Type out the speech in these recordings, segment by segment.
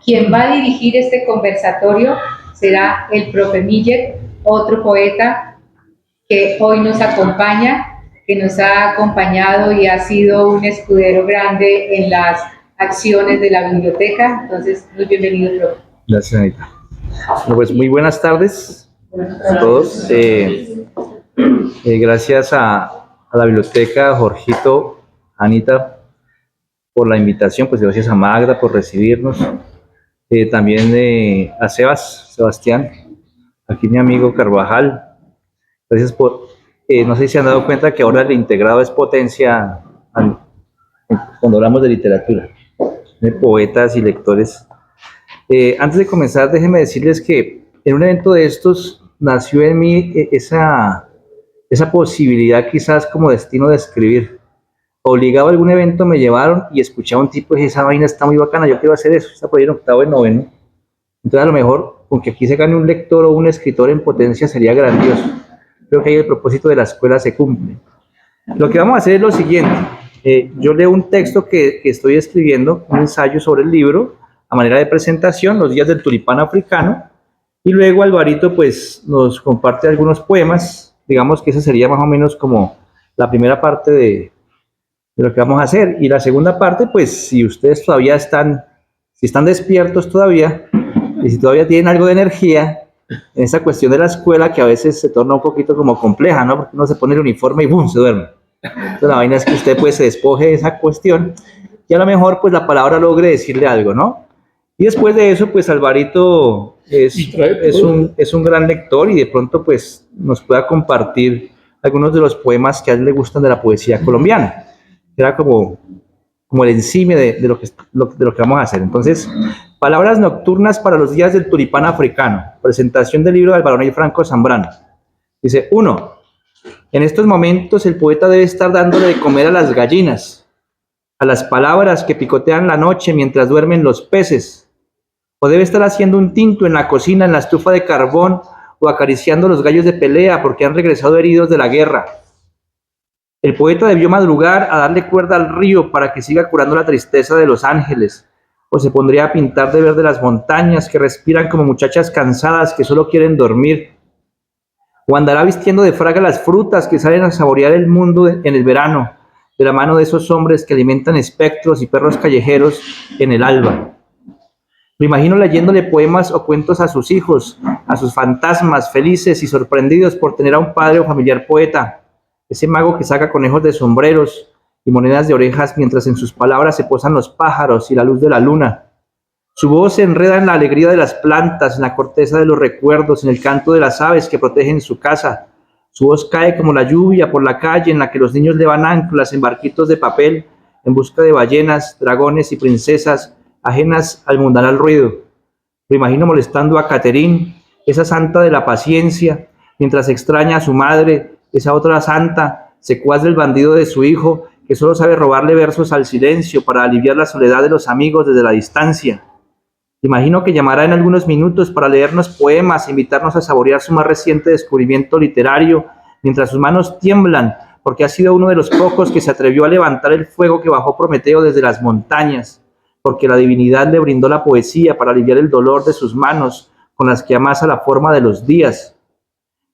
Quien va a dirigir este conversatorio será el profe Millet, otro poeta que hoy nos acompaña, que nos ha acompañado y ha sido un escudero grande en las acciones de la biblioteca. Entonces, muy bienvenido, profe. Gracias, Anita. Bueno, pues muy buenas tardes a todos. Gracias a la biblioteca, Jorgito, Anita, por la invitación. Pues gracias a Magda por recibirnos. También a Sebastián, aquí mi amigo Carvajal. Gracias por... no sé si se han dado cuenta que ahora el integrado es potencia cuando hablamos de literatura, de poetas y lectores. Antes de comenzar, déjenme decirles que en un evento de estos nació en mí esa posibilidad, quizás como destino de escribir. Obligado a algún evento me llevaron y escuchaba a un tipo y dije, esa vaina está muy bacana, yo quiero hacer eso. Está por ahí en octavo y noveno. Entonces a lo mejor, aunque aquí se gane un lector o un escritor en potencia, sería grandioso. Creo que ahí el propósito de la escuela se cumple. Lo que vamos a hacer es lo siguiente. Yo leo un texto que estoy escribiendo, un ensayo sobre el libro, a manera de presentación, Los días del tulipán africano, y luego Alvarito pues nos comparte algunos poemas. Digamos que esa sería más o menos como la primera parte de lo que vamos a hacer, y la segunda parte, pues si ustedes todavía están despiertos todavía, y si todavía tienen algo de energía en esa cuestión de la escuela, que a veces se torna un poquito como compleja, ¿no? Porque uno se pone el uniforme y ¡bum!, se duerme. Entonces la vaina es que usted pues se despoje de esa cuestión, y a lo mejor pues la palabra logre decirle algo, ¿no? Y después de eso, pues Alvarito es un gran lector y de pronto pues nos pueda compartir algunos de los poemas que a él le gustan de la poesía colombiana. Era como el encime de lo que vamos a hacer. Entonces, palabras nocturnas para los días del tulipán africano. Presentación del libro de Alvaronel Franco Zambrano. Dice, 1. En estos momentos el poeta debe estar dándole de comer a las gallinas, a las palabras que picotean la noche mientras duermen los peces, o debe estar haciendo un tinto en la cocina, en la estufa de carbón, o acariciando los gallos de pelea porque han regresado heridos de la guerra. El poeta debió madrugar a darle cuerda al río para que siga curando la tristeza de los ángeles, o se pondría a pintar de verde las montañas que respiran como muchachas cansadas que solo quieren dormir, o andará vistiendo de fraga las frutas que salen a saborear el mundo en el verano, de la mano de esos hombres que alimentan espectros y perros callejeros en el alba. Me imagino leyéndole poemas o cuentos a sus hijos, a sus fantasmas, felices y sorprendidos por tener a un padre o familiar poeta, ese mago que saca conejos de sombreros y monedas de orejas mientras en sus palabras se posan los pájaros y la luz de la luna. Su voz se enreda en la alegría de las plantas, en la corteza de los recuerdos, en el canto de las aves que protegen su casa. Su voz cae como la lluvia por la calle en la que los niños levan anclas en barquitos de papel en busca de ballenas, dragones y princesas ajenas al mundanal ruido. Me imagino molestando a Caterín, esa santa de la paciencia, mientras extraña a su madre, esa otra santa, secuaz del bandido de su hijo, que solo sabe robarle versos al silencio para aliviar la soledad de los amigos desde la distancia. Imagino que llamará en algunos minutos para leernos poemas e invitarnos a saborear su más reciente descubrimiento literario, mientras sus manos tiemblan, porque ha sido uno de los pocos que se atrevió a levantar el fuego que bajó Prometeo desde las montañas, porque la divinidad le brindó la poesía para aliviar el dolor de sus manos, con las que amasa la forma de los días.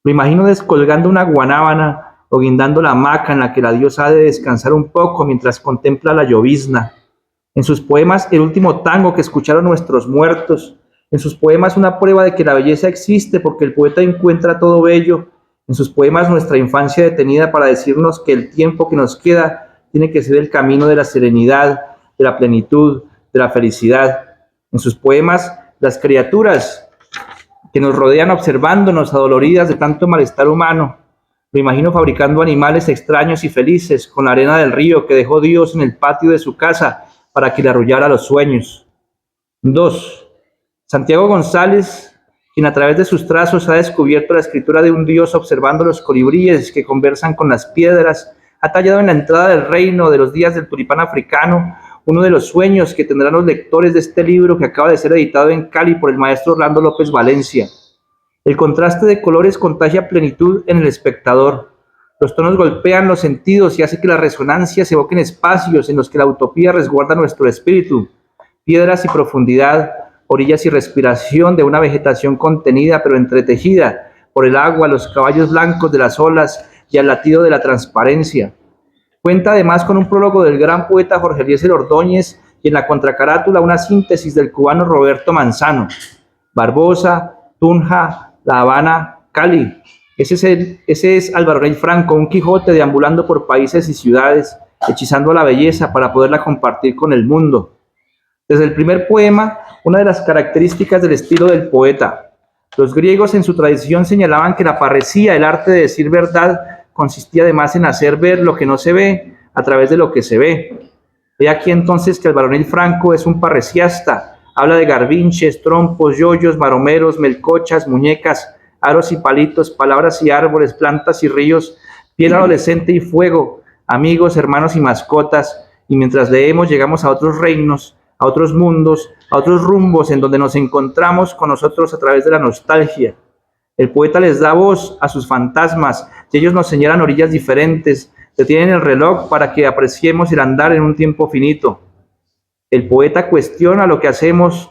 Lo imagino descolgando una guanábana o guindando la hamaca en la que la diosa ha de descansar un poco mientras contempla la llovizna. En sus poemas, el último tango que escucharon nuestros muertos. En sus poemas, una prueba de que la belleza existe porque el poeta encuentra todo bello. En sus poemas, nuestra infancia detenida para decirnos que el tiempo que nos queda tiene que ser el camino de la serenidad, de la plenitud, de la felicidad. En sus poemas, las criaturas que nos rodean observándonos adoloridas de tanto malestar humano. Lo imagino fabricando animales extraños y felices con la arena del río que dejó Dios en el patio de su casa para que le arrullara los sueños. 2. Santiago González, quien a través de sus trazos ha descubierto la escritura de un Dios observando los colibríes que conversan con las piedras, ha tallado en la entrada del reino de los días del tulipán africano uno de los sueños que tendrán los lectores de este libro que acaba de ser editado en Cali por el maestro Orlando López Valencia. El contraste de colores contagia plenitud en el espectador. Los tonos golpean los sentidos y hace que las resonancias evoquen espacios en los que la utopía resguarda nuestro espíritu, piedras y profundidad, orillas y respiración de una vegetación contenida pero entretejida por el agua, los caballos blancos de las olas y el latido de la transparencia. Cuenta además con un prólogo del gran poeta Jorge Eliezer Ordóñez y en la contracarátula una síntesis del cubano Roberto Manzano. Barbosa, Tunja, La Habana, Cali. Ese es Álvaro Rey Franco, un Quijote deambulando por países y ciudades, hechizando a la belleza para poderla compartir con el mundo. Desde el primer poema, una de las características del estilo del poeta. Los griegos en su tradición señalaban que la parresía, el arte de decir verdad, consistía además en hacer ver lo que no se ve a través de lo que se ve. He aquí entonces que Álvaro Rey Franco es un parresiasta. Habla de garbinches, trompos, yoyos, maromeros, melcochas, muñecas, aros y palitos, palabras y árboles, plantas y ríos, piel adolescente y fuego, amigos, hermanos y mascotas. Y mientras leemos llegamos a otros reinos, a otros mundos, a otros rumbos en donde nos encontramos con nosotros a través de la nostalgia. El poeta les da voz a sus fantasmas y ellos nos señalan orillas diferentes, detienen el reloj para que apreciemos el andar en un tiempo finito. El poeta cuestiona lo que hacemos,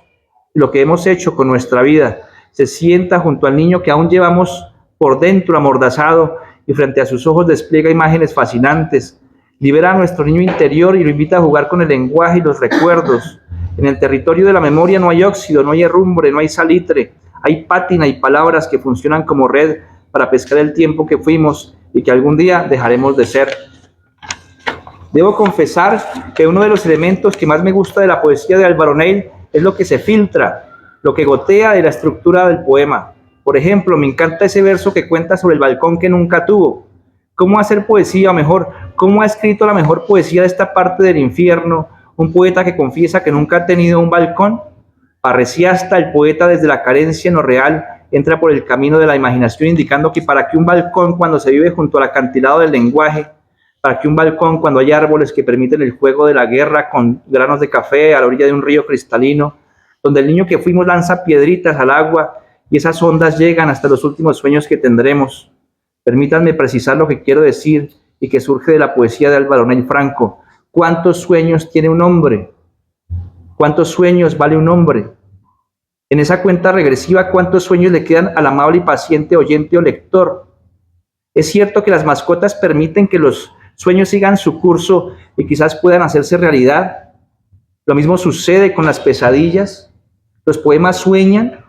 lo que hemos hecho con nuestra vida. Se sienta junto al niño que aún llevamos por dentro amordazado y frente a sus ojos despliega imágenes fascinantes. Libera a nuestro niño interior y lo invita a jugar con el lenguaje y los recuerdos. En el territorio de la memoria no hay óxido, no hay herrumbre, no hay salitre. Hay pátina y palabras que funcionan como red para pescar el tiempo que fuimos y que algún día dejaremos de ser. Debo confesar que uno de los elementos que más me gusta de la poesía de Álvaro Rey es lo que se filtra, lo que gotea de la estructura del poema. Por ejemplo, me encanta ese verso que cuenta sobre el balcón que nunca tuvo. ¿Cómo hacer poesía? O mejor, ¿cómo ha escrito la mejor poesía de esta parte del infierno? Un poeta que confiesa que nunca ha tenido un balcón. Parresiasta, el poeta desde la carencia en lo real entra por el camino de la imaginación, indicando que para que un balcón cuando se vive junto al acantilado del lenguaje, para que un balcón cuando hay árboles que permiten el juego de la guerra con granos de café a la orilla de un río cristalino, donde el niño que fuimos lanza piedritas al agua y esas ondas llegan hasta los últimos sueños que tendremos. Permítanme precisar lo que quiero decir y que surge de la poesía de Álvaro Rey Franco. ¿Cuántos sueños tiene un hombre? ¿Cuántos sueños vale un hombre? En esa cuenta regresiva, ¿cuántos sueños le quedan al amable y paciente oyente o lector? Es cierto que las mascotas permiten que los sueños sigan su curso y quizás puedan hacerse realidad. Lo mismo sucede con las pesadillas. Los poemas sueñan,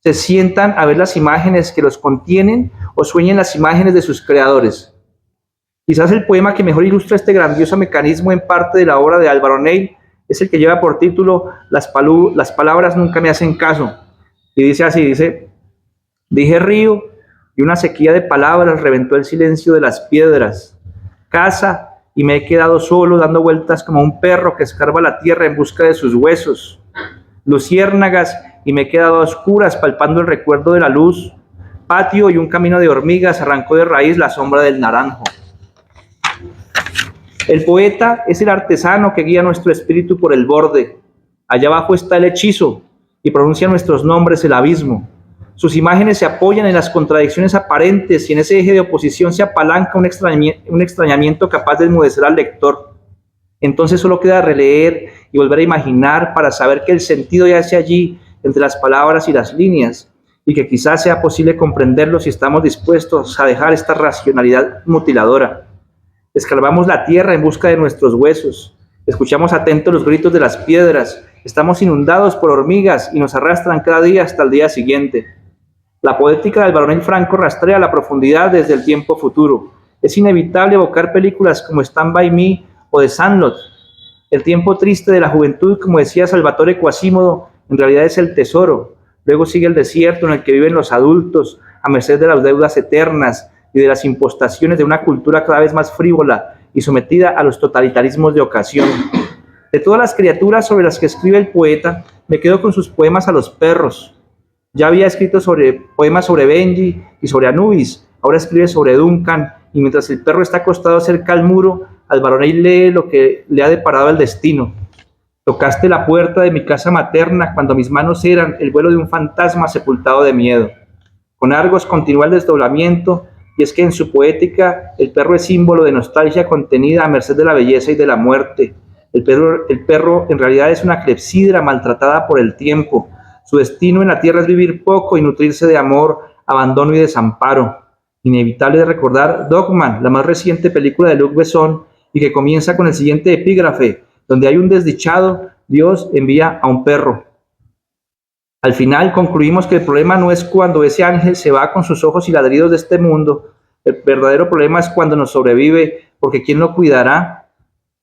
se sientan a ver las imágenes que los contienen o sueñan las imágenes de sus creadores. Quizás el poema que mejor ilustra este grandioso mecanismo en parte de la obra de Álvaro Rey es el que lleva por título Las palabras nunca me hacen caso. Y dice así, dije río y una sequía de palabras reventó el silencio de las piedras. Casa y me he quedado solo dando vueltas como un perro que escarba la tierra en busca de sus huesos. Luciérnagas y me he quedado a oscuras palpando el recuerdo de la luz. Patio y un camino de hormigas arrancó de raíz la sombra del naranjo. El poeta es el artesano que guía nuestro espíritu por el borde. Allá abajo está el hechizo y pronuncia nuestros nombres el abismo. Sus imágenes se apoyan en las contradicciones aparentes y en ese eje de oposición se apalanca un extrañamiento capaz de enmudecer al lector. Entonces solo queda releer y volver a imaginar para saber que el sentido yace allí entre las palabras y las líneas y que quizás sea posible comprenderlo si estamos dispuestos a dejar esta racionalidad mutiladora. Escarbamos la tierra en busca de nuestros huesos, escuchamos atentos los gritos de las piedras, estamos inundados por hormigas y nos arrastran cada día hasta el día siguiente. La poética de Álvaro Rey Franco rastrea la profundidad desde el tiempo futuro. Es inevitable evocar películas como Stand By Me o The Sandlot. El tiempo triste de la juventud, como decía Salvatore Quasimodo, en realidad es el tesoro. Luego sigue el desierto en el que viven los adultos, a merced de las deudas eternas y de las impostaciones de una cultura cada vez más frívola y sometida a los totalitarismos de ocasión. De todas las criaturas sobre las que escribe el poeta, me quedo con sus poemas a los perros. Ya había escrito poemas sobre Benji y sobre Anubis, ahora escribe sobre Duncan, y mientras el perro está acostado cerca al muro, Álvaro Rey lee lo que le ha deparado el destino. Tocaste la puerta de mi casa materna cuando mis manos eran el vuelo de un fantasma sepultado de miedo. Con Argos continúa el desdoblamiento, y es que en su poética el perro es símbolo de nostalgia contenida a merced de la belleza y de la muerte. El perro en realidad es una clepsidra maltratada por el tiempo. Su destino en la tierra es vivir poco y nutrirse de amor, abandono y desamparo. Inevitable de recordar Dogman, la más reciente película de Luc Besson, y que comienza con el siguiente epígrafe: donde hay un desdichado, Dios envía a un perro. Al final concluimos que el problema no es cuando ese ángel se va con sus ojos y ladridos de este mundo. El verdadero problema es cuando nos sobrevive, porque ¿quién lo cuidará?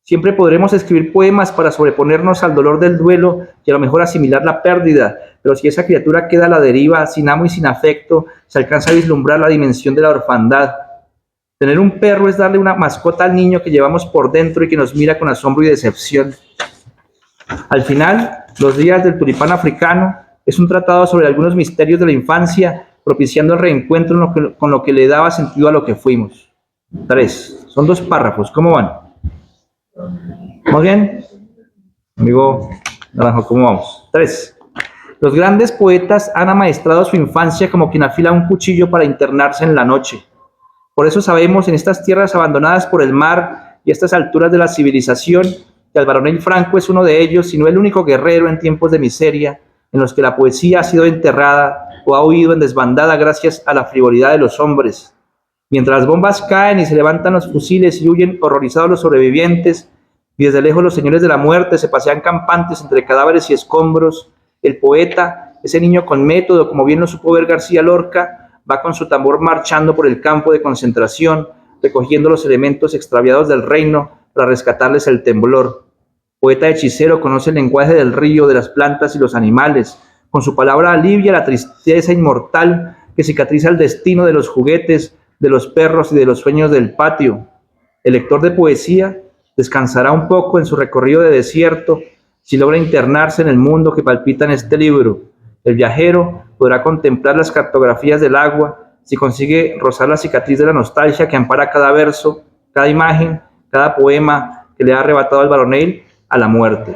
Siempre podremos escribir poemas para sobreponernos al dolor del duelo y a lo mejor asimilar la pérdida, pero si esa criatura queda a la deriva, sin amo y sin afecto, se alcanza a vislumbrar la dimensión de la orfandad. Tener un perro es darle una mascota al niño que llevamos por dentro y que nos mira con asombro y decepción. Al final, Los días del tulipán africano es un tratado sobre algunos misterios de la infancia, propiciando el reencuentro con lo que le daba sentido a lo que fuimos. 3. Son 2 párrafos. ¿Cómo van? ¿Vamos bien? Amigo Naranjo, ¿cómo vamos? 3. Los grandes poetas han amaestrado su infancia como quien afila un cuchillo para internarse en la noche. Por eso sabemos en estas tierras abandonadas por el mar y a estas alturas de la civilización que el Baronel Franco es uno de ellos, sino el único guerrero en tiempos de miseria en los que la poesía ha sido enterrada o ha huido en desbandada gracias a la frivolidad de los hombres. Mientras las bombas caen y se levantan los fusiles y huyen horrorizados los sobrevivientes, y desde lejos los señores de la muerte se pasean campantes entre cadáveres y escombros, el poeta, ese niño con método, como bien lo supo ver García Lorca, va con su tambor marchando por el campo de concentración, recogiendo los elementos extraviados del reino para rescatarles el temblor. Poeta hechicero, conoce el lenguaje del río, de las plantas y los animales. Con su palabra alivia la tristeza inmortal que cicatriza el destino de los juguetes, de los perros y de los sueños del patio. El lector de poesía descansará un poco en su recorrido de desierto si logra internarse en el mundo que palpita en este libro. El viajero podrá contemplar las cartografías del agua si consigue rozar la cicatriz de la nostalgia que ampara cada verso, cada imagen, cada poema que le ha arrebatado al Baronel a la muerte.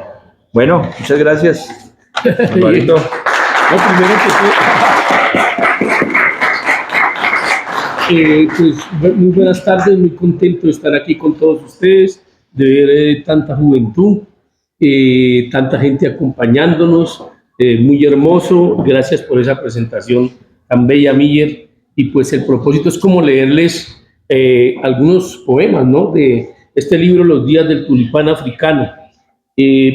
Bueno, muchas gracias. Alvarito. No, primero que pues muy buenas tardes, muy contento de estar aquí con todos ustedes, de ver tanta juventud, tanta gente acompañándonos, muy hermoso. Gracias por esa presentación tan bella, Miller. Y pues el propósito es como leerles algunos poemas, ¿no?, de este libro, Los días del tulipán africano.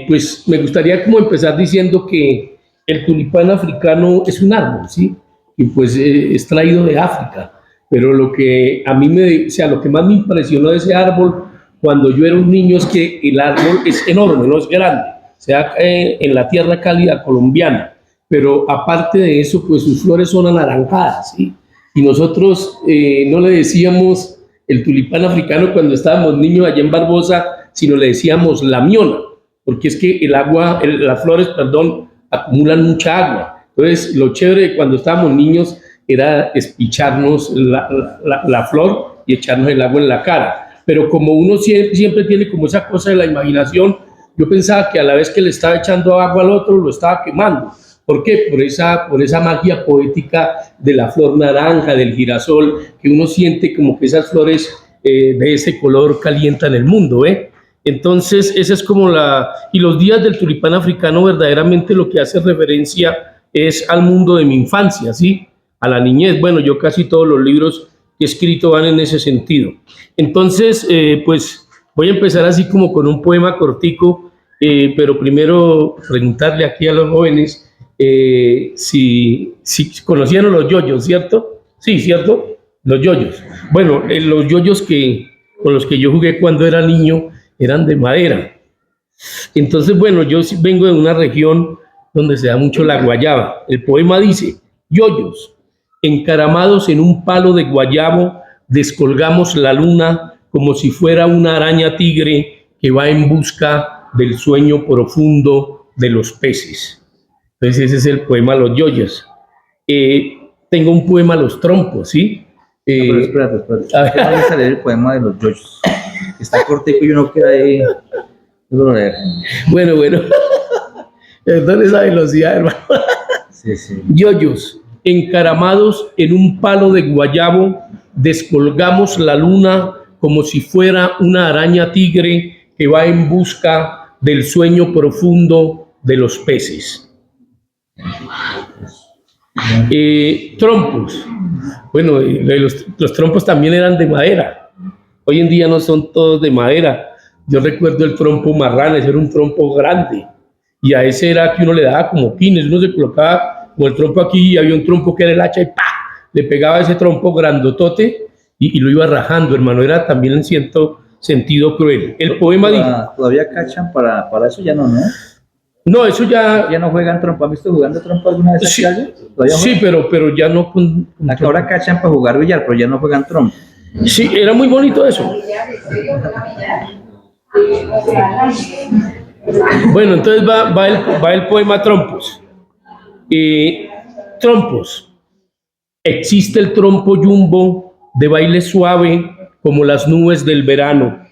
Pues me gustaría como empezar diciendo que el tulipán africano es un árbol, ¿sí? Y pues es traído de África. Pero lo que a mí lo que más me impresionó de ese árbol cuando yo era un niño es que el árbol es enorme, no es grande, sea en la tierra cálida colombiana, pero aparte de eso, pues sus flores son anaranjadas, ¿sí? Y nosotros no le decíamos el tulipán africano cuando estábamos niños allá en Barbosa, sino le decíamos la miona, porque es que las flores, acumulan mucha agua. Entonces, lo chévere de cuando estábamos niños era espicharnos la flor y echarnos el agua en la cara. Pero como uno siempre tiene como esa cosa de la imaginación, yo pensaba que a la vez que le estaba echando agua al otro, lo estaba quemando. ¿Por qué? Por esa magia poética de la flor naranja, del girasol, que uno siente como que esas flores de ese color calientan el mundo, ¿eh? Entonces, esa es como y los días del tulipán africano verdaderamente lo que hace referencia es al mundo de mi infancia, ¿sí? A la niñez. Bueno, yo casi todos los libros que he escrito van en ese sentido. Entonces, pues voy a empezar así como con un poema cortico, pero primero preguntarle aquí a los jóvenes si conocieron los yoyos, ¿cierto? Sí, ¿cierto? Los yoyos. Bueno, los yoyos con los que yo jugué cuando era niño eran de madera. Entonces, bueno, yo vengo de una región donde se da mucho la guayaba. El poema dice: yoyos, encaramados en un palo de guayabo, descolgamos la luna como si fuera una araña tigre que va en busca del sueño profundo de los peces. Entonces ese es el poema Los yoyos. Tengo un poema Los trompos, ¿sí? Pero espérate. Vamos a leer el poema de Los yoyos. Está cortico y uno queda ahí. Bueno. Perdón esa velocidad, hermano. Sí. Yoyos, encaramados en un palo de guayabo, descolgamos la luna como si fuera una araña tigre que va en busca del sueño profundo de los peces. Trompos. Bueno, los trompos también eran de madera. Hoy en día no son todos de madera. Yo recuerdo el trompo marrano, ese era un trompo grande. Y a ese era que uno le daba como pines, uno se colocaba como el trompo aquí y había un trompo que era el hacha y ¡pa! Le pegaba ese trompo grandotote y lo iba rajando, hermano. Era también en cierto sentido cruel. El poema dijo... ¿Todavía cachan para eso? Ya no, ¿no? No, eso ya... ¿Ya no juegan trompo? ¿Han visto jugando trompo alguna vez? Sí, Sí, pero ya no con ahora cachan para jugar billar, pero ya no juegan trompo. Sí, era muy bonito eso. Bueno, entonces va el poema Trompos. Trompos. Existe el trompo jumbo de baile suave como las nubes del verano.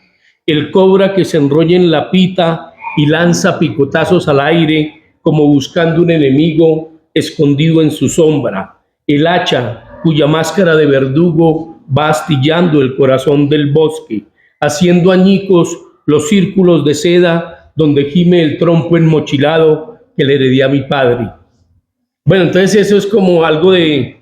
El cobra que se enrolla en la pita y lanza picotazos al aire como buscando un enemigo escondido en su sombra. El hacha cuya máscara de verdugo va astillando el corazón del bosque, haciendo añicos los círculos de seda donde gime el trompo enmochilado que le heredé a mi padre. Bueno, entonces eso es como algo de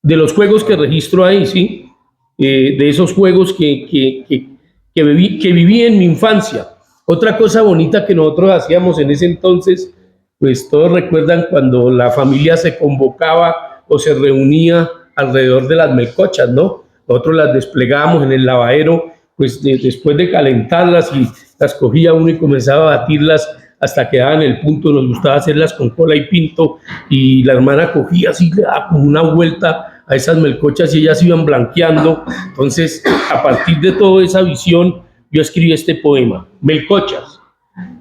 los juegos que registro ahí, ¿sí? De esos juegos que viví en mi infancia. Otra cosa bonita que nosotros hacíamos en ese entonces, pues todos recuerdan cuando la familia se convocaba o se reunía alrededor de las melcochas, ¿no? Nosotros las desplegábamos en el lavadero, pues después de calentarlas y las cogía uno y comenzaba a batirlas hasta que daban el punto. Nos gustaba hacerlas con cola y pinto y la hermana cogía así, le daba como una vuelta a esas melcochas y ellas iban blanqueando. Entonces, a partir de toda esa visión, yo escribí este poema. Melcochas,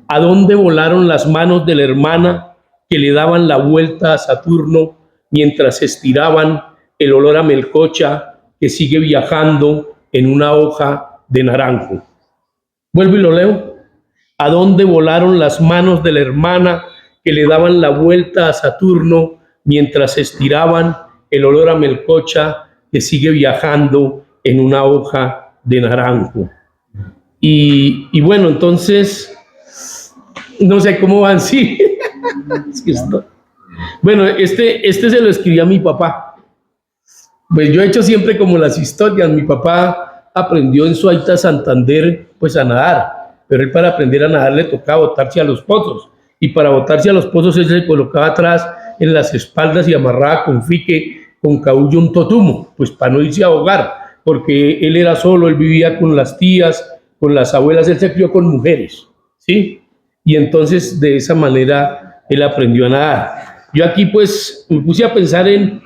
¿a dónde volaron las manos de la hermana que le daban la vuelta a Saturno mientras estiraban el olor a melcocha que sigue viajando en una hoja de naranjo? Vuelvo y lo leo. ¿A dónde volaron las manos de la hermana que le daban la vuelta a Saturno mientras estiraban el olor a melcocha que sigue viajando en una hoja de naranjo? Y bueno, entonces, no sé cómo van, sí. Es que bueno, este se lo escribí a mi papá. Pues yo he hecho siempre como las historias. Mi papá aprendió en Suaita, Santander, pues a nadar. Pero él para aprender a nadar le tocaba botarse a los pozos. Y para botarse a los pozos él se colocaba atrás en las espaldas y amarraba con fique, con caullo un totumo, pues para no irse a ahogar. Porque él era solo, él vivía con las tías, con las abuelas, él se crió con mujeres, ¿sí? Y entonces de esa manera él aprendió a nadar. Yo aquí pues me puse a pensar en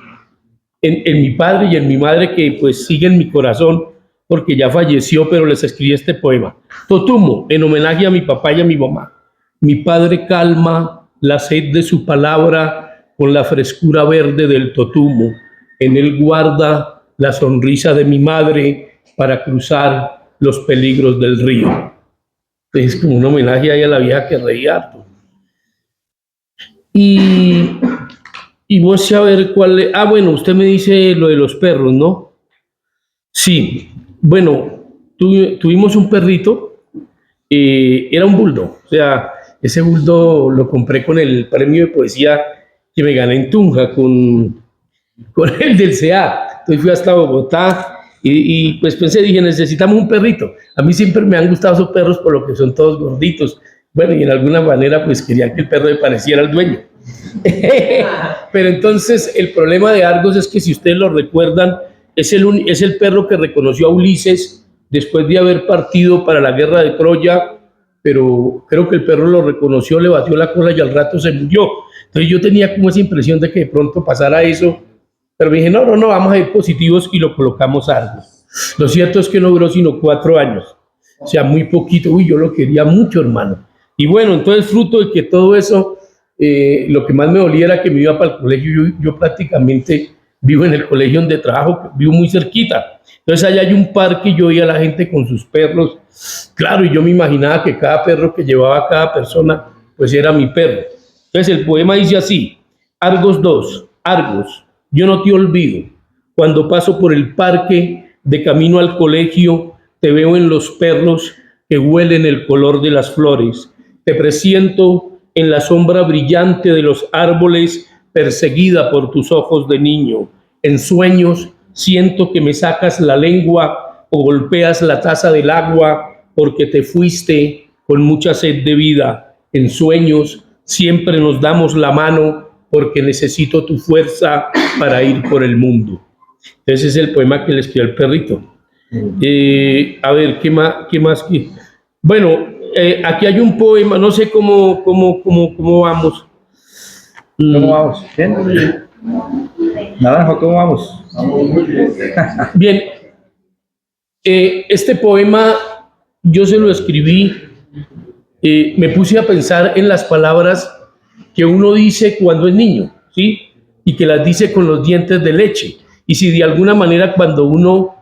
mi padre y en mi madre, que pues sigue en mi corazón porque ya falleció, pero les escribí este poema. Totumo, en homenaje a mi papá y a mi mamá. Mi padre calma la sed de su palabra con la frescura verde del totumo. En él guarda la sonrisa de mi madre para cruzar los peligros del río. Es como un homenaje ahí a la vieja que reía harto. Y voy a ver cuál es. Bueno, usted me dice lo de los perros, ¿no? Sí, bueno, tuvimos un perrito, era un bulldog. O sea, ese bulldog lo compré con el premio de poesía que me gané en Tunja con el del SEA. Entonces fui hasta Bogotá y pues pensé, dije, necesitamos un perrito. A mí siempre me han gustado esos perros por lo que son todos gorditos. Bueno, y en alguna manera pues quería que el perro me pareciera al dueño. Pero entonces el problema de Argos es que, si ustedes lo recuerdan, es el perro que reconoció a Ulises después de haber partido para la guerra de Troya, pero creo que el perro lo reconoció, le batió la cola y al rato se murió. Entonces yo tenía como esa impresión de que de pronto pasara eso, pero me dije, no, vamos a ir positivos y lo colocamos a Argos. Lo cierto es que no duró sino 4 años, o sea, muy poquito. Uy, yo lo quería mucho, hermano. Y bueno, entonces fruto de que todo eso, lo que más me dolía era que me iba para el colegio. Yo prácticamente vivo en el colegio donde trabajo, vivo muy cerquita. Entonces allá hay un parque y yo veía a la gente con sus perros. Claro, y yo me imaginaba que cada perro que llevaba cada persona, pues era mi perro. Entonces el poema dice así: Argos 2, Argos, yo no te olvido. Cuando paso por el parque de camino al colegio, te veo en los perros que huelen el color de las flores. Te presiento en la sombra brillante de los árboles, perseguida por tus ojos de niño. En sueños siento que me sacas la lengua o golpeas la taza del agua porque te fuiste con mucha sed de vida. En sueños siempre nos damos la mano porque necesito tu fuerza para ir por el mundo. Ese es el poema que le escribió al perrito. A ver, ¿qué más? Bueno, aquí hay un poema, no sé cómo vamos. ¿Cómo vamos? ¿Bien? Naranjo, ¿cómo vamos? Bien, este poema yo se lo escribí, me puse a pensar en las palabras que uno dice cuando es niño, ¿sí? Y que las dice con los dientes de leche. Y si de alguna manera cuando uno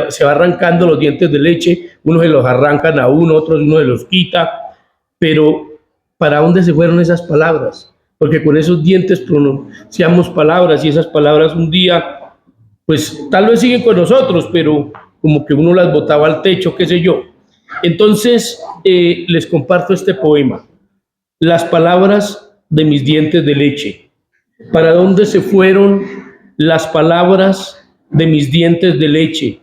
se va arrancando los dientes de leche, unos se los arrancan a uno, otros uno se los quita, pero ¿para dónde se fueron esas palabras? Porque con esos dientes pronunciamos palabras y esas palabras un día, pues tal vez siguen con nosotros, pero como que uno las botaba al techo, qué sé yo. Entonces les comparto este poema. Las palabras de mis dientes de leche. ¿Para dónde se fueron las palabras de mis dientes de leche?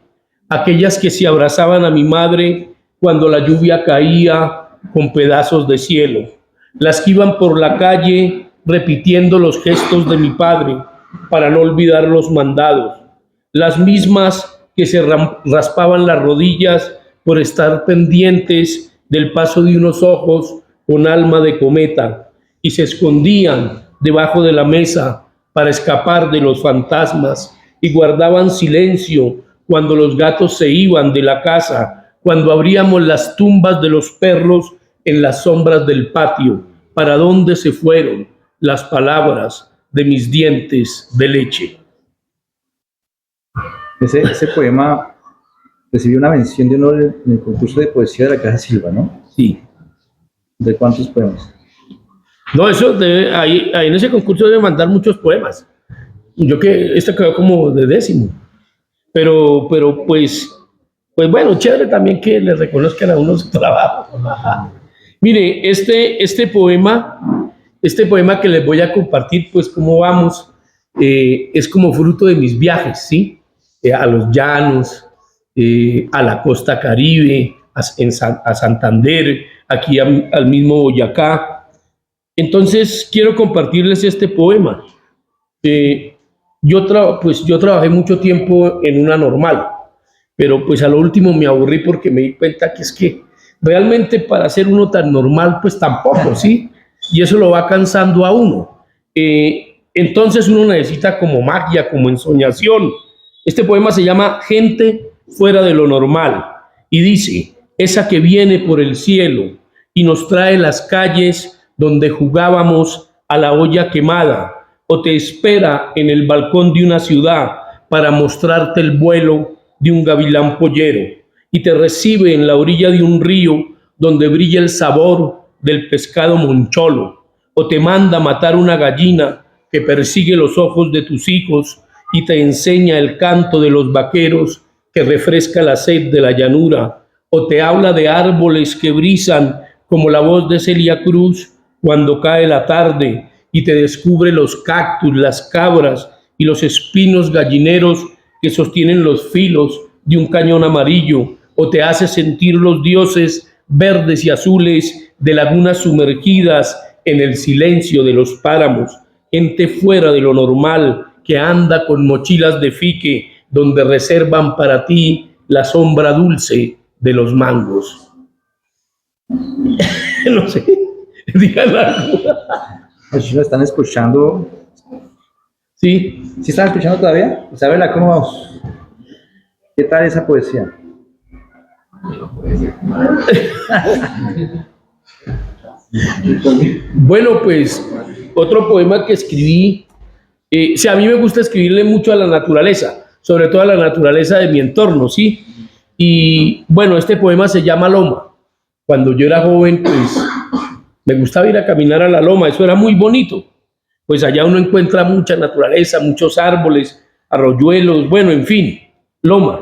Aquellas que se abrazaban a mi madre cuando la lluvia caía con pedazos de cielo. Las que iban por la calle repitiendo los gestos de mi padre para no olvidar los mandados. Las mismas que se raspaban las rodillas por estar pendientes del paso de unos ojos con alma de cometa y se escondían debajo de la mesa para escapar de los fantasmas y guardaban silencio cuando los gatos se iban de la casa, cuando abríamos las tumbas de los perros en las sombras del patio. ¿Para dónde se fueron las palabras de mis dientes de leche? Ese poema recibió una mención de honor en el concurso de poesía de la Casa Silva, ¿no? Sí. ¿De cuántos poemas? No, eso ahí en ese concurso debe mandar muchos poemas. Yo que este quedó como de 10º. Pero pues bueno, chévere también que le reconozcan a uno su trabajo. Mire, este poema que les voy a compartir, pues cómo vamos, es como fruto de mis viajes, ¿sí? A los llanos, a la costa Caribe, a Santander, aquí al mismo Boyacá. Entonces quiero compartirles este poema. Yo trabajé mucho tiempo en una normal, pero pues a lo último me aburrí porque me di cuenta que es que realmente para ser uno tan normal, pues tampoco, ¿sí? Y eso lo va cansando a uno. Entonces uno necesita como magia, como ensoñación. Este poema se llama Gente fuera de lo normal y dice: esa que viene por el cielo y nos trae las calles donde jugábamos a la olla quemada, o te espera en el balcón de una ciudad para mostrarte el vuelo de un gavilán pollero, y te recibe en la orilla de un río donde brilla el sabor del pescado moncholo, o te manda matar una gallina que persigue los ojos de tus hijos y te enseña el canto de los vaqueros que refresca la sed de la llanura, o te habla de árboles que brisan como la voz de Celia Cruz cuando cae la tarde y te descubre los cactus, las cabras y los espinos gallineros que sostienen los filos de un cañón amarillo, o te hace sentir los dioses verdes y azules de lagunas sumergidas en el silencio de los páramos. Gente fuera de lo normal que anda con mochilas de fique donde reservan para ti la sombra dulce de los mangos. No sé, digan algo. Si lo están escuchando. Sí. ¿Sí están escuchando todavía? Isabela, ¿cómo vamos? ¿Qué tal esa poesía? Bueno, pues otro poema que escribí, a mí me gusta escribirle mucho a la naturaleza, sobre todo a la naturaleza de mi entorno, ¿sí? Y bueno, este poema se llama Loma. Cuando yo era joven, pues me gustaba ir a caminar a la loma, eso era muy bonito. Pues allá uno encuentra mucha naturaleza, muchos árboles, arroyuelos, bueno, en fin, loma.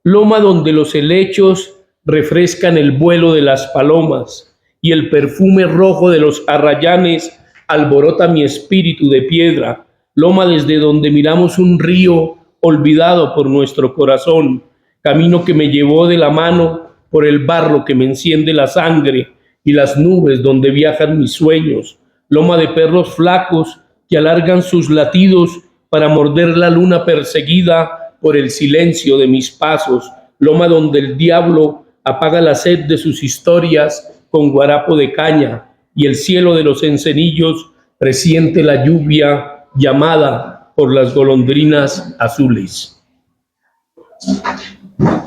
Loma donde los helechos refrescan el vuelo de las palomas y el perfume rojo de los arrayanes alborota mi espíritu de piedra. Loma desde donde miramos un río olvidado por nuestro corazón, camino que me llevó de la mano por el barro que me enciende la sangre y las nubes donde viajan mis sueños. Loma de perros flacos que alargan sus latidos para morder la luna perseguida por el silencio de mis pasos. Loma donde el diablo apaga la sed de sus historias con guarapo de caña y el cielo de los encenillos presiente la lluvia llamada por las golondrinas azules.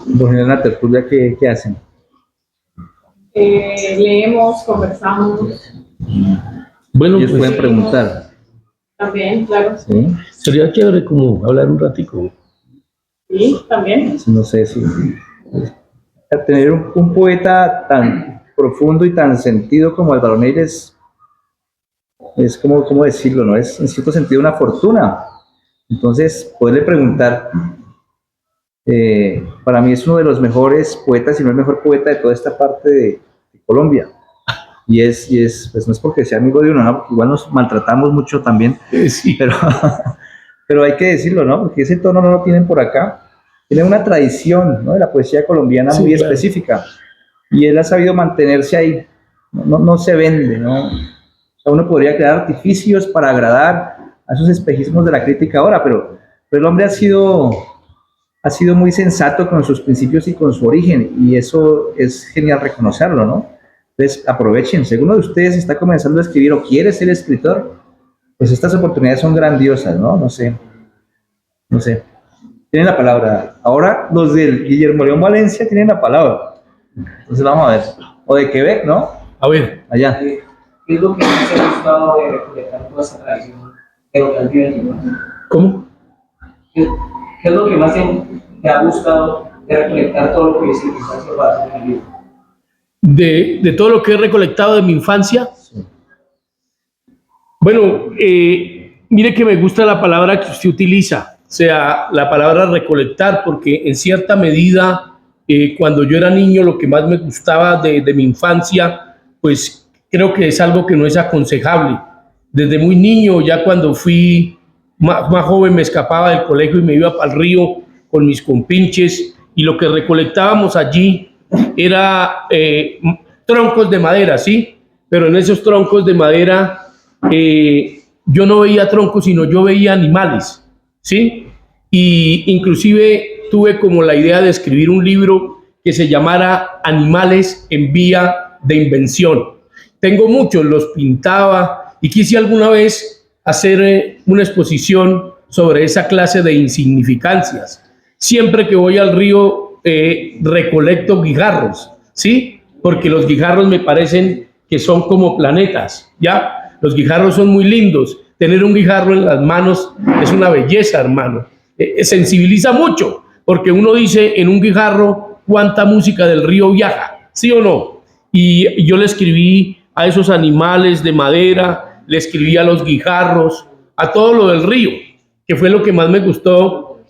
Bueno, en la tertulia, ¿qué hacen? Leemos, conversamos. Bueno, Ellos pues pueden preguntar. También, claro. ¿Sí? sería chévere como hablar un ratico. Sí, también. No sé si tener un poeta tan profundo y tan sentido como Álvaro Neira es como, ¿cómo decirlo? ¿No? Es en cierto sentido una fortuna. Entonces, poderle preguntar, para mí es uno de los mejores poetas, si no el mejor poeta de toda esta parte de Colombia. Y pues no es porque sea amigo de uno, ¿no? Porque igual nos maltratamos mucho también, Sí. pero hay que decirlo, ¿no? Porque ese tono no lo tienen por acá. Tiene una tradición, ¿no?, de la poesía colombiana Sí, muy claro. específica. Y él ha sabido mantenerse ahí. No se vende, ¿no? O sea, uno podría crear artificios para agradar a esos espejismos de la crítica ahora, pero el hombre ha sido muy sensato con sus principios y con su origen, y eso es genial reconocerlo, ¿no? Entonces, aprovechen. Si alguno de ustedes está comenzando a escribir o quiere ser escritor, pues estas oportunidades son grandiosas, ¿no? No sé. Tienen la palabra. Ahora los del Guillermo León Valencia tienen la palabra. Entonces vamos a ver. O de Quebec, ¿no? A ver, Allá. ¿Qué es lo que más te ha gustado de recolectar toda esa tradición de lo que has vivido en tu infancia? ¿cómo? ¿Qué es lo que más te ha gustado de recolectar todo lo que viste en tu infancia para hacer el libro? De todo lo que he recolectado de mi infancia. Bueno, mire que me gusta la palabra que usted utiliza, o sea, la palabra recolectar, porque en cierta medida, cuando yo era niño, lo que más me gustaba de mi infancia, pues creo que es algo que no es aconsejable. Desde muy niño, ya cuando fui más joven, me escapaba del colegio y me iba para el río con mis compinches, y lo que recolectábamos allí era troncos de madera, ¿sí? Pero en esos troncos de madera yo no veía troncos, sino yo veía animales, ¿sí? Y inclusive tuve como la idea de escribir un libro que se llamara Animales en Vía de Invención. Tengo muchos, los pintaba y quise alguna vez hacer una exposición sobre esa clase de insignificancias. Siempre que voy al río recolecto guijarros, ¿sí? Porque los guijarros me parecen que son como planetas, ¿ya? Los guijarros son muy lindos. Tener un guijarro en las manos es una belleza, hermano. Sensibiliza mucho, porque uno dice en un guijarro cuánta música del río viaja, ¿sí o no? Y yo le escribí a esos animales de madera, le escribí a los guijarros, a todo lo del río, que fue lo que más me gustó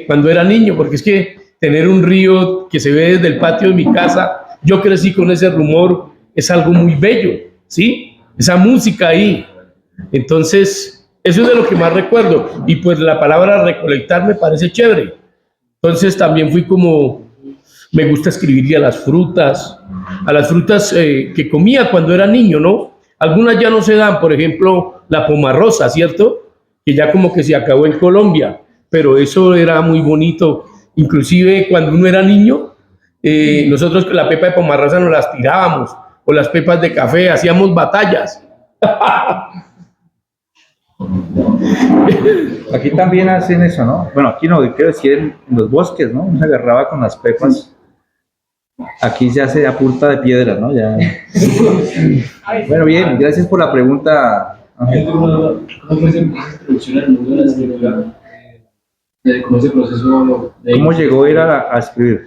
cuando era niño, porque es que tener un río que se ve desde el patio de mi casa, yo crecí con ese rumor, es algo muy bello, ¿sí? Esa música ahí. Entonces, eso es de lo que más recuerdo. Y pues la palabra recolectar me parece chévere. Entonces también fui como, me gusta escribirle a las frutas que comía cuando era niño, ¿no? Algunas ya no se dan, por ejemplo, la pomarrosa, ¿cierto? Que ya como que se acabó en Colombia, pero eso era muy bonito. Inclusive cuando uno era niño, nosotros la pepa de pomarrosa nos las tirábamos, o las pepas de café, hacíamos batallas. Aquí también hacen eso, ¿no? Bueno, aquí no, quiero decir en los bosques, ¿no? Uno se agarraba con las pepas. Aquí se hace a punta de piedra, ¿no? Ya. Bueno, bien, gracias por la pregunta. ¿Cómo fue esa introducción al mundo de la escritura? ¿Cómo ese proceso de... ¿Cómo llegó él a escribir?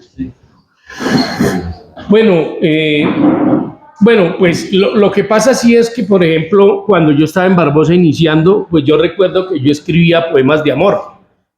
Bueno, pues lo que pasa sí es que, por ejemplo, cuando yo estaba en Barbosa iniciando, pues yo recuerdo que yo escribía poemas de amor,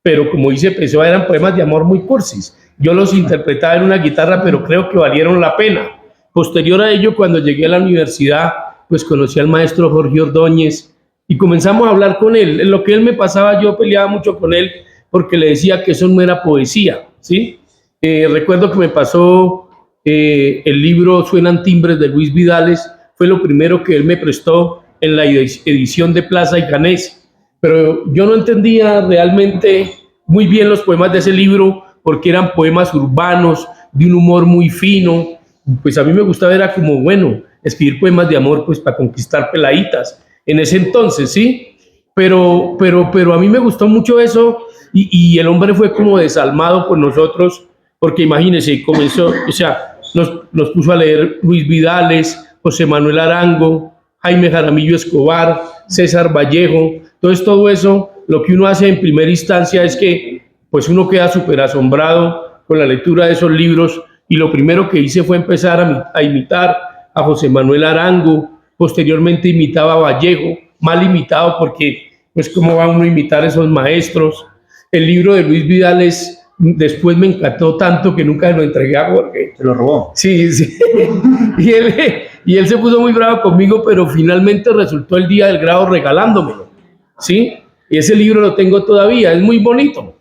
pero como dice Pessoa, eran poemas de amor muy cursis. Yo los interpretaba en una guitarra, pero creo que valieron la pena. Posterior a ello, cuando llegué a la universidad, pues conocí al maestro Jorge Ordóñez y comenzamos a hablar con él. En lo que él me pasaba, yo peleaba mucho con él porque le decía que eso no era poesía, ¿sí? Recuerdo que me pasó el libro Suenan timbres de Luis Vidales, fue lo primero que él me prestó en la edición de Plaza y Janés, pero yo no entendía realmente muy bien los poemas de ese libro porque eran poemas urbanos, de un humor muy fino. Pues a mí me gustaba, era como, bueno, escribir poemas de amor pues para conquistar peladitas en ese entonces, ¿sí? Pero a mí me gustó mucho eso y el hombre fue como desalmado por nosotros, porque imagínense, comenzó, o sea, nos puso a leer Luis Vidales, José Manuel Arango, Jaime Jaramillo Escobar, César Vallejo. Entonces todo eso, lo que uno hace en primera instancia es que pues uno queda súper asombrado con la lectura de esos libros, y lo primero que hice fue empezar a imitar a José Manuel Arango, posteriormente imitaba a Vallejo, mal imitado porque pues cómo va uno a imitar a esos maestros. El libro de Luis Vidales después me encantó tanto que nunca lo entregué a Jorge. Se lo robó. Sí, sí. y él se puso muy bravo conmigo, pero finalmente resultó el día del grado regalándomelo, ¿sí? Y ese libro lo tengo todavía, es muy bonito.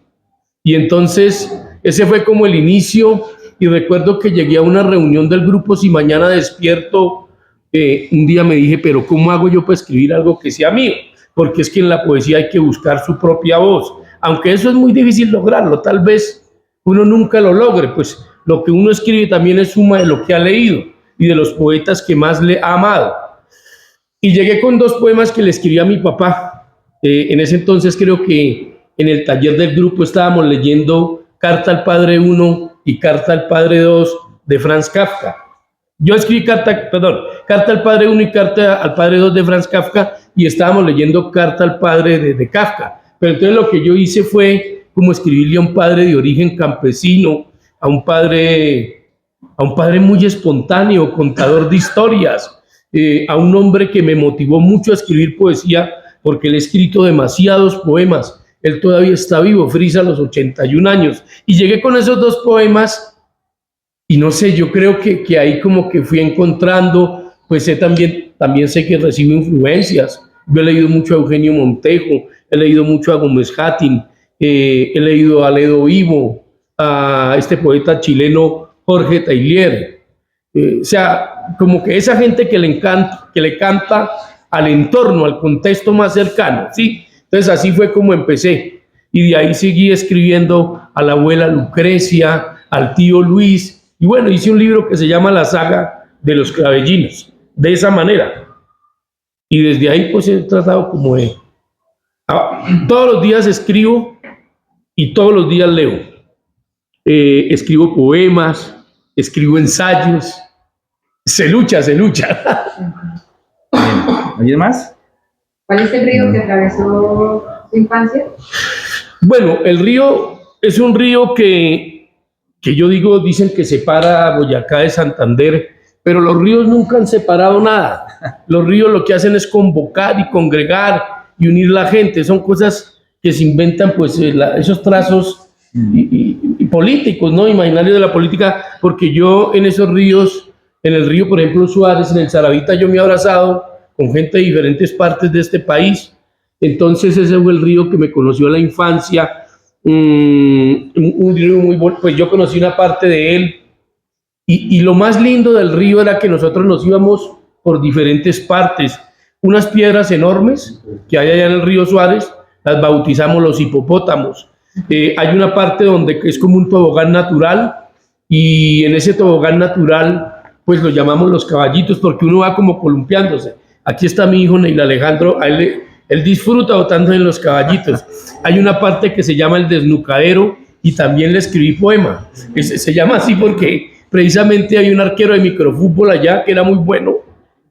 Y entonces ese fue como el inicio, y recuerdo que llegué a una reunión del grupo Si Mañana Despierto. Un día me dije, pero ¿cómo hago yo para escribir algo que sea mío? Porque es que en la poesía hay que buscar su propia voz, aunque eso es muy difícil lograrlo, tal vez uno nunca lo logre, pues lo que uno escribe también es suma de lo que ha leído y de los poetas que más le ha amado. Y llegué con 2 poemas que le escribí a mi papá. En ese entonces creo que en el taller del grupo estábamos leyendo Carta al Padre 1 y Carta al Padre 2 de Franz Kafka. Yo escribí Carta al Padre 1 y Carta al Padre 2 de Franz Kafka, y estábamos leyendo Carta al Padre de Kafka. Pero entonces lo que yo hice fue como escribirle a un padre de origen campesino, a un padre muy espontáneo, contador de historias, a un hombre que me motivó mucho a escribir poesía, porque él ha escrito demasiados poemas. Él todavía está vivo, frisa a los 81 años. Y llegué con esos 2 poemas y no sé, yo creo que ahí como que fui encontrando, pues también sé que recibo influencias. Yo he leído mucho a Eugenio Montejo, he leído mucho a Gómez Hattin, he leído a Ledo Vivo, a este poeta chileno Jorge Teillier. O sea, como que esa gente que le canta al entorno, al contexto más cercano, ¿sí? Entonces así fue como empecé. Y de ahí seguí escribiendo a la abuela Lucrecia, al tío Luis, y bueno, hice un libro que se llama La Saga de los Clavellinos, de esa manera. Y desde ahí pues he tratado como de... todos los días escribo y todos los días leo. Escribo poemas, escribo ensayos. Se lucha. ¿Alguien más? ¿Cuál es el río que atravesó su infancia? Bueno, el río es un río que yo digo, dicen que separa Boyacá de Santander, pero los ríos nunca han separado nada. Los ríos lo que hacen es convocar y congregar y unir la gente. Son cosas que se inventan, pues, esos trazos y políticos, ¿no? Imaginarios de la política, porque yo en esos ríos, en el río, por ejemplo, Suárez, en el Saravita, yo me he abrazado con gente de diferentes partes de este país. Entonces ese fue el río que me conoció en la infancia. Un río muy bueno, pues yo conocí una parte de él, y lo más lindo del río era que nosotros nos íbamos por diferentes partes. Unas piedras enormes que hay allá en el río Suárez, las bautizamos los hipopótamos. Hay una parte donde es como un tobogán natural, y en ese tobogán natural pues lo llamamos los caballitos, porque uno va como columpiándose. Aquí está mi hijo Neil Alejandro, él disfruta botando en los caballitos. Hay una parte que se llama el desnucadero, y también le escribí poema. Se llama así porque precisamente hay un arquero de microfútbol allá que era muy bueno,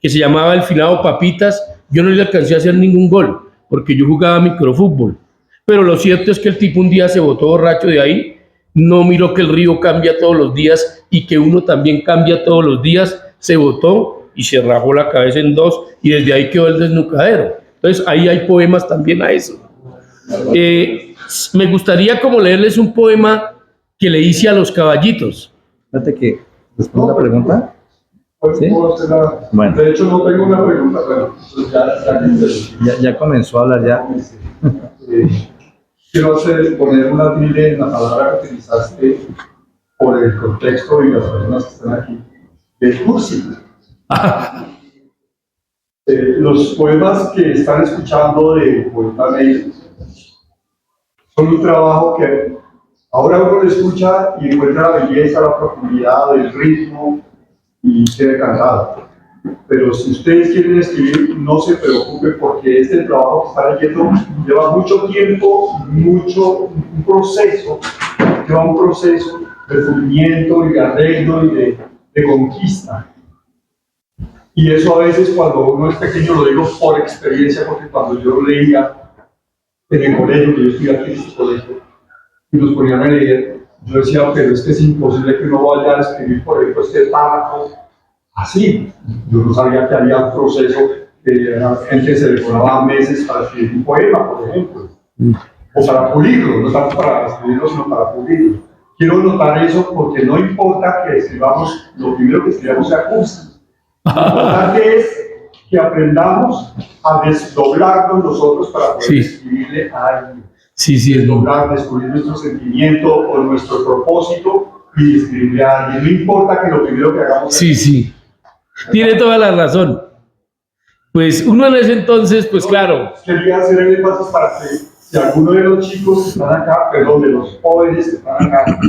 que se llamaba el finado Papitas. Yo no le alcancé a hacer ningún gol porque yo jugaba microfútbol, pero lo cierto es que el tipo un día se botó borracho de ahí, no miró que el río cambia todos los días y que uno también cambia todos los días, se botó y se rajó la cabeza en 2, y desde ahí quedó el desnucadero. Entonces ahí hay poemas también a eso. Me gustaría como leerles un poema que le hice a los caballitos. Fíjate que responde la pregunta. ¿Sí? ¿Puedo hacer la- Bueno. De hecho, no tengo una pregunta, pero pues Ya comenzó a hablar ya. quiero poner una tilde en la palabra que utilizaste por el contexto y las personas que están aquí, de cursi. Los poemas que están escuchando de Poeta Neil son un trabajo que ahora uno lo escucha y encuentra la belleza, la profundidad, el ritmo y quiere cantar. Pero si ustedes quieren escribir, no se preocupen porque este trabajo que están leyendo lleva mucho tiempo, un proceso, lleva un proceso de sufrimiento y de arreglo y de conquista. Y eso a veces cuando uno es pequeño, lo digo por experiencia, porque cuando yo leía en el colegio, que yo estudié aquí en este colegio, y nos ponían a leer, yo decía, pero es que es imposible que uno vaya a escribir, por ejemplo, este párrafo así. Yo no sabía que había un proceso, la gente se demoraba meses para escribir un poema, por ejemplo, o para pulirlo, no tanto para escribirlo, sino para pulirlo. Quiero notar eso porque no importa que escribamos, lo primero que escribamos sea cursi. Lo importante es que aprendamos a desdoblarnos nosotros para poder escribirle a alguien. Desdoblar, descubrir nuestro sentimiento o nuestro propósito y escribirle a alguien. No importa que lo primero que hagamos Sí. Tiene toda la razón. Pues uno en ese entonces, pues claro. Quería hacer el énfasis para que si alguno de los chicos que están acá, perdón, de los jóvenes que están acá,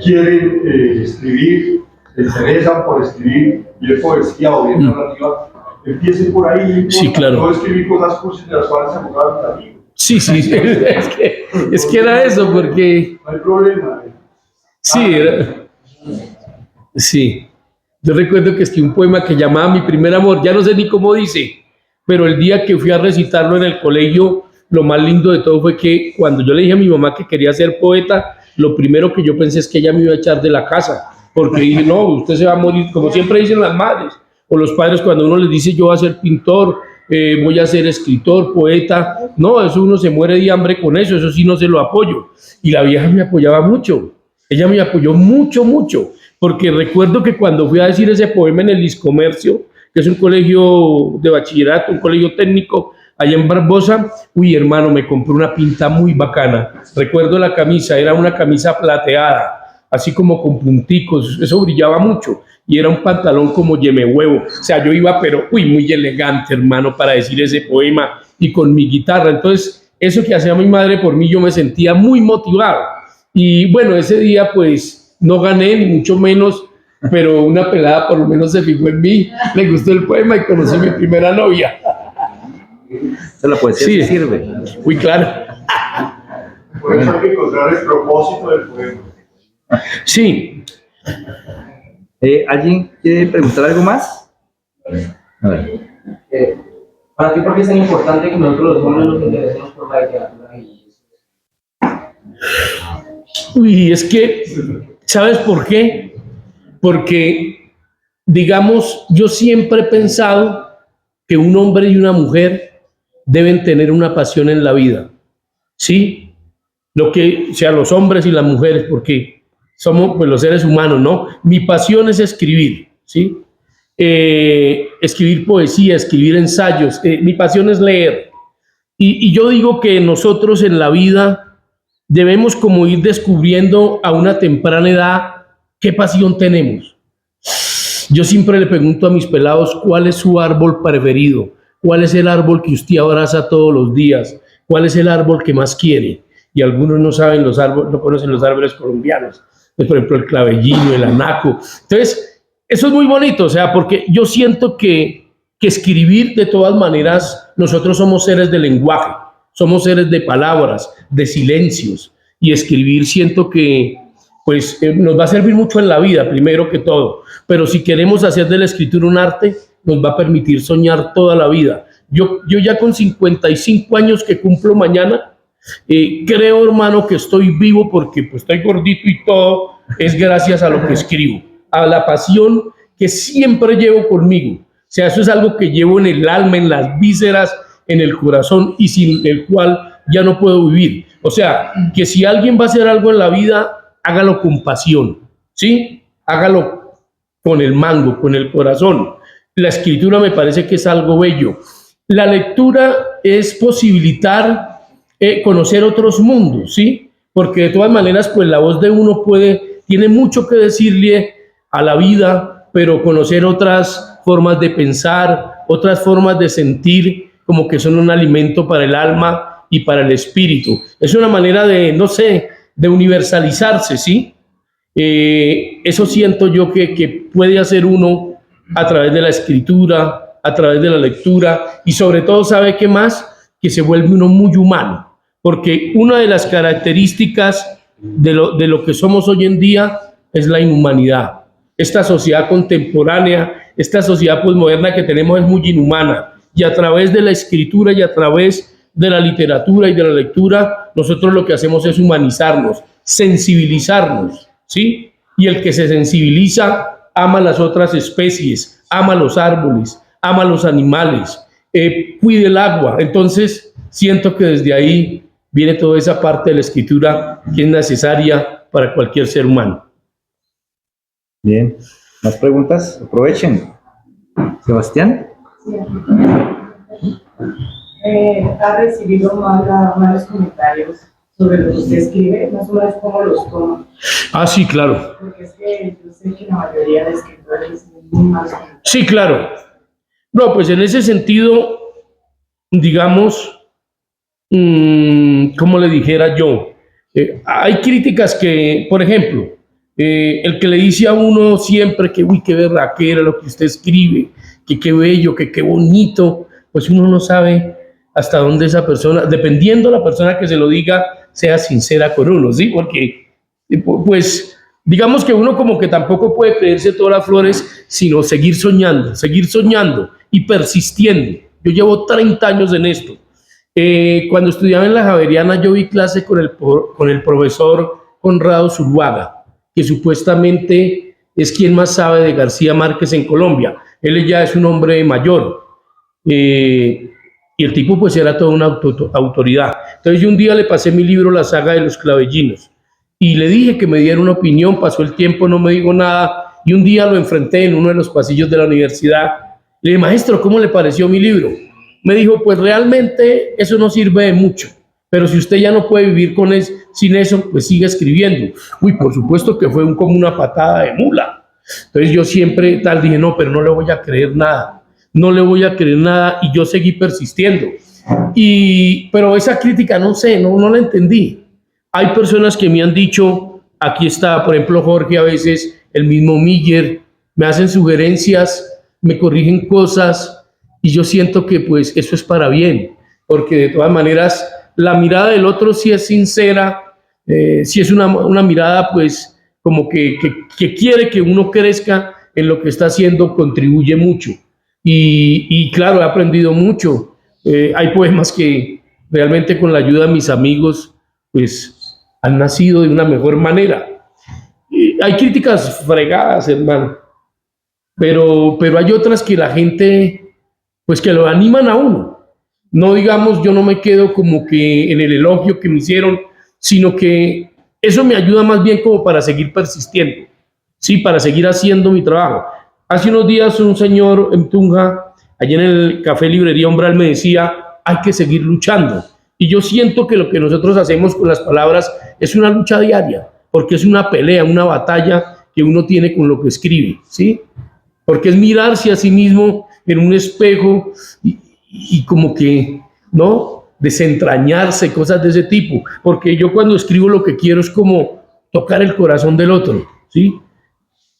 quieren escribir, se interesan por escribir, bien poesía o bien narrativa, empiecen por ahí. Sí, claro. No escribir cosas cursis de las cuales se mostraron mis amigos. Sí, es que era eso, porque... No hay problema. Sí. Yo recuerdo que escribí un poema que llamaba Mi primer amor, ya no sé ni cómo dice, pero el día que fui a recitarlo en el colegio, lo más lindo de todo fue que cuando yo le dije a mi mamá que quería ser poeta, lo primero que yo pensé es que ella me iba a echar de la casa, porque dije, no, usted se va a morir, como siempre dicen las madres o los padres cuando uno les dice yo voy a ser pintor, voy a ser escritor, poeta, no, eso uno se muere de hambre con eso sí no se lo apoyo. Y la vieja me apoyaba mucho, ella me apoyó mucho, porque recuerdo que cuando fui a decir ese poema en el Liscomercio, que es un colegio de bachillerato, un colegio técnico, allá en Barbosa, uy hermano, me compré una pinta muy bacana. Recuerdo la camisa, era una camisa plateada, así como con punticos, eso brillaba mucho, y era un pantalón como yeme huevo. O sea, yo iba, pero uy, muy elegante, hermano, para decir ese poema, y con mi guitarra. Entonces, eso que hacía mi madre por mí, yo me sentía muy motivado. Y bueno, ese día, pues, no gané, ni mucho menos, pero una pelada por lo menos se fijó en mí, le gustó el poema y conocí a mi primera novia. La poesía sí sirve. Uy, claro. Por eso hay que encontrar el propósito del poema. Sí. ¿Alguien quiere preguntar algo más? A ver. Para ti, ¿por qué es tan importante que nosotros los jóvenes nos interesemos por la literatura? Uy, es que, ¿sabes por qué? Porque, digamos, yo siempre he pensado que un hombre y una mujer deben tener una pasión en la vida, ¿sí? Lo que sea los hombres y las mujeres, porque somos pues los seres humanos, ¿no? Mi pasión es escribir, ¿sí? Escribir poesía, escribir ensayos, mi pasión es leer. Y yo digo que nosotros en la vida debemos como ir descubriendo a una temprana edad qué pasión tenemos. Yo siempre le pregunto a mis pelados cuál es su árbol preferido, cuál es el árbol que usted abraza todos los días, cuál es el árbol que más quiere. Y algunos no saben los árboles, no conocen los árboles colombianos, pues, por ejemplo el clavellino, el anaco. Entonces, eso es muy bonito, o sea, porque yo siento que escribir de todas maneras, nosotros somos seres de lenguaje, somos seres de palabras, de silencios, y escribir siento que pues nos va a servir mucho en la vida, primero que todo, pero si queremos hacer de la escritura un arte, nos va a permitir soñar toda la vida. Yo ya con 55 años que cumplo mañana, creo, hermano, que estoy vivo porque pues estoy gordito y todo, es gracias a lo que escribo, a la pasión que siempre llevo conmigo. O sea, eso es algo que llevo en el alma, en las vísceras, en el corazón y sin el cual ya no puedo vivir. O sea, que si alguien va a hacer algo en la vida, hágalo con pasión, ¿sí? Hágalo con el mango, con el corazón. La escritura me parece que es algo bello. La lectura es posibilitar conocer otros mundos, ¿sí? Porque de todas maneras, pues la voz de uno tiene mucho que decirle a la vida, pero conocer otras formas de pensar, otras formas de sentir, como que son un alimento para el alma y para el espíritu. Es una manera de, no sé, de universalizarse, ¿sí? Eso siento yo que puede hacer uno a través de la escritura, a través de la lectura, y sobre todo, ¿sabe qué más? Que se vuelve uno muy humano, porque una de las características de lo que somos hoy en día es la inhumanidad. Esta sociedad contemporánea, esta sociedad posmoderna que tenemos es muy inhumana, y a través de la escritura y a través de la literatura y de la lectura, nosotros lo que hacemos es humanizarnos, sensibilizarnos, ¿sí? Y el que se sensibiliza ama las otras especies, ama los árboles, ama los animales, cuida el agua. Entonces, siento que desde ahí viene toda esa parte de la escritura que es necesaria para cualquier ser humano. Bien, ¿más preguntas? Aprovechen. Sebastián. ¿Ha recibido malos comentarios sobre lo que usted escribe? Más o menos, ¿cómo los toma? Ah, sí, claro. Porque es que yo sé que la mayoría de escritores reciben muy malos comentarios. Sí, claro. No, pues en ese sentido, digamos, como le dijera yo, hay críticas que, por ejemplo, el que le dice a uno siempre que, uy, qué berraquera lo que usted escribe, que qué bello, que qué bonito, pues uno no sabe hasta dónde esa persona, dependiendo de la persona que se lo diga, sea sincera con uno, ¿sí? Porque, pues, digamos que uno como que tampoco puede creerse todas las flores, sino seguir soñando y persistiendo. Yo llevo 30 años en esto. Cuando estudiaba en la Javeriana, yo vi clase con el profesor Conrado Zuluaga, que supuestamente es quien más sabe de García Márquez en Colombia. Él ya es un hombre mayor. Y el tipo pues era toda una autoridad. Entonces yo un día le pasé mi libro La saga de los clavellinos y le dije que me diera una opinión. Pasó el tiempo, no me dijo nada, y un día lo enfrenté en uno de los pasillos de la universidad. Le dije, maestro, ¿cómo le pareció mi libro? Me dijo, pues realmente eso no sirve de mucho, pero si usted ya no puede vivir sin eso, pues siga escribiendo. Uy, por supuesto que fue como una patada de mula. Entonces yo siempre dije, no, pero no le voy a creer nada. No le voy a creer nada, y yo seguí persistiendo. Pero esa crítica, no sé, no la entendí. Hay personas que me han dicho, aquí está, por ejemplo, Jorge, a veces, el mismo Miller, me hacen sugerencias, me corrigen cosas, y yo siento que pues eso es para bien, porque de todas maneras la mirada del otro sí es sincera, sí es una mirada pues como que quiere que uno crezca en lo que está haciendo, contribuye mucho. Y claro, he aprendido mucho. Hay poemas que realmente con la ayuda de mis amigos pues han nacido de una mejor manera. Hay críticas fregadas, hermano, pero hay otras que la gente pues que lo animan a uno. No, digamos, yo no me quedo como que en el elogio que me hicieron, sino que eso me ayuda más bien como para seguir persistiendo, sí, para seguir haciendo mi trabajo. Hace unos días un señor en Tunja, allá en el Café Librería Umbral, me decía, hay que seguir luchando. Y yo siento que lo que nosotros hacemos con las palabras es una lucha diaria, porque es una pelea, una batalla que uno tiene con lo que escribe, ¿sí? Porque es mirarse a sí mismo en un espejo y como que, ¿no? Desentrañarse, cosas de ese tipo. Porque yo cuando escribo lo que quiero es como tocar el corazón del otro, ¿sí?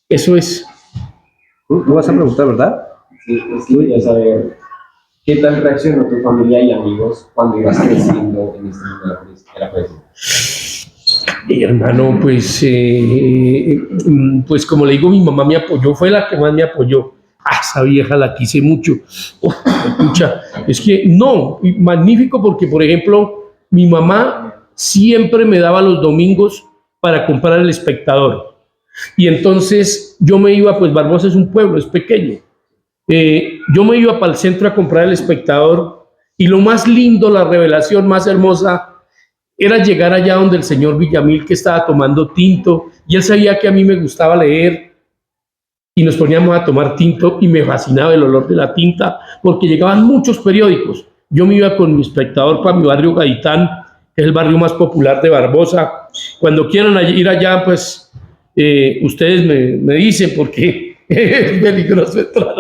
Eso es. ¿Tú vas a preguntar, verdad? Sí, es que quería saber qué tal reaccionó tu familia y amigos cuando ibas creciendo en este mundo de la poesía. Hermano, pues como le digo, mi mamá me apoyó, fue la que más me apoyó. Esa vieja la quise mucho. Escucha, es que no, magnífico, porque por ejemplo, mi mamá siempre me daba los domingos para comprar El Espectador. Y entonces yo me iba, pues Barbosa es un pueblo, es pequeño. Yo me iba para el centro a comprar El Espectador, y lo más lindo, la revelación más hermosa, era llegar allá donde el señor Villamil, que estaba tomando tinto, y él sabía que a mí me gustaba leer, y nos poníamos a tomar tinto y me fascinaba el olor de la tinta porque llegaban muchos periódicos. Yo me iba con mi espectador para mi barrio Gaitán, que es el barrio más popular de Barbosa. Cuando quieran ir allá, pues ustedes me dicen porque es peligroso entrar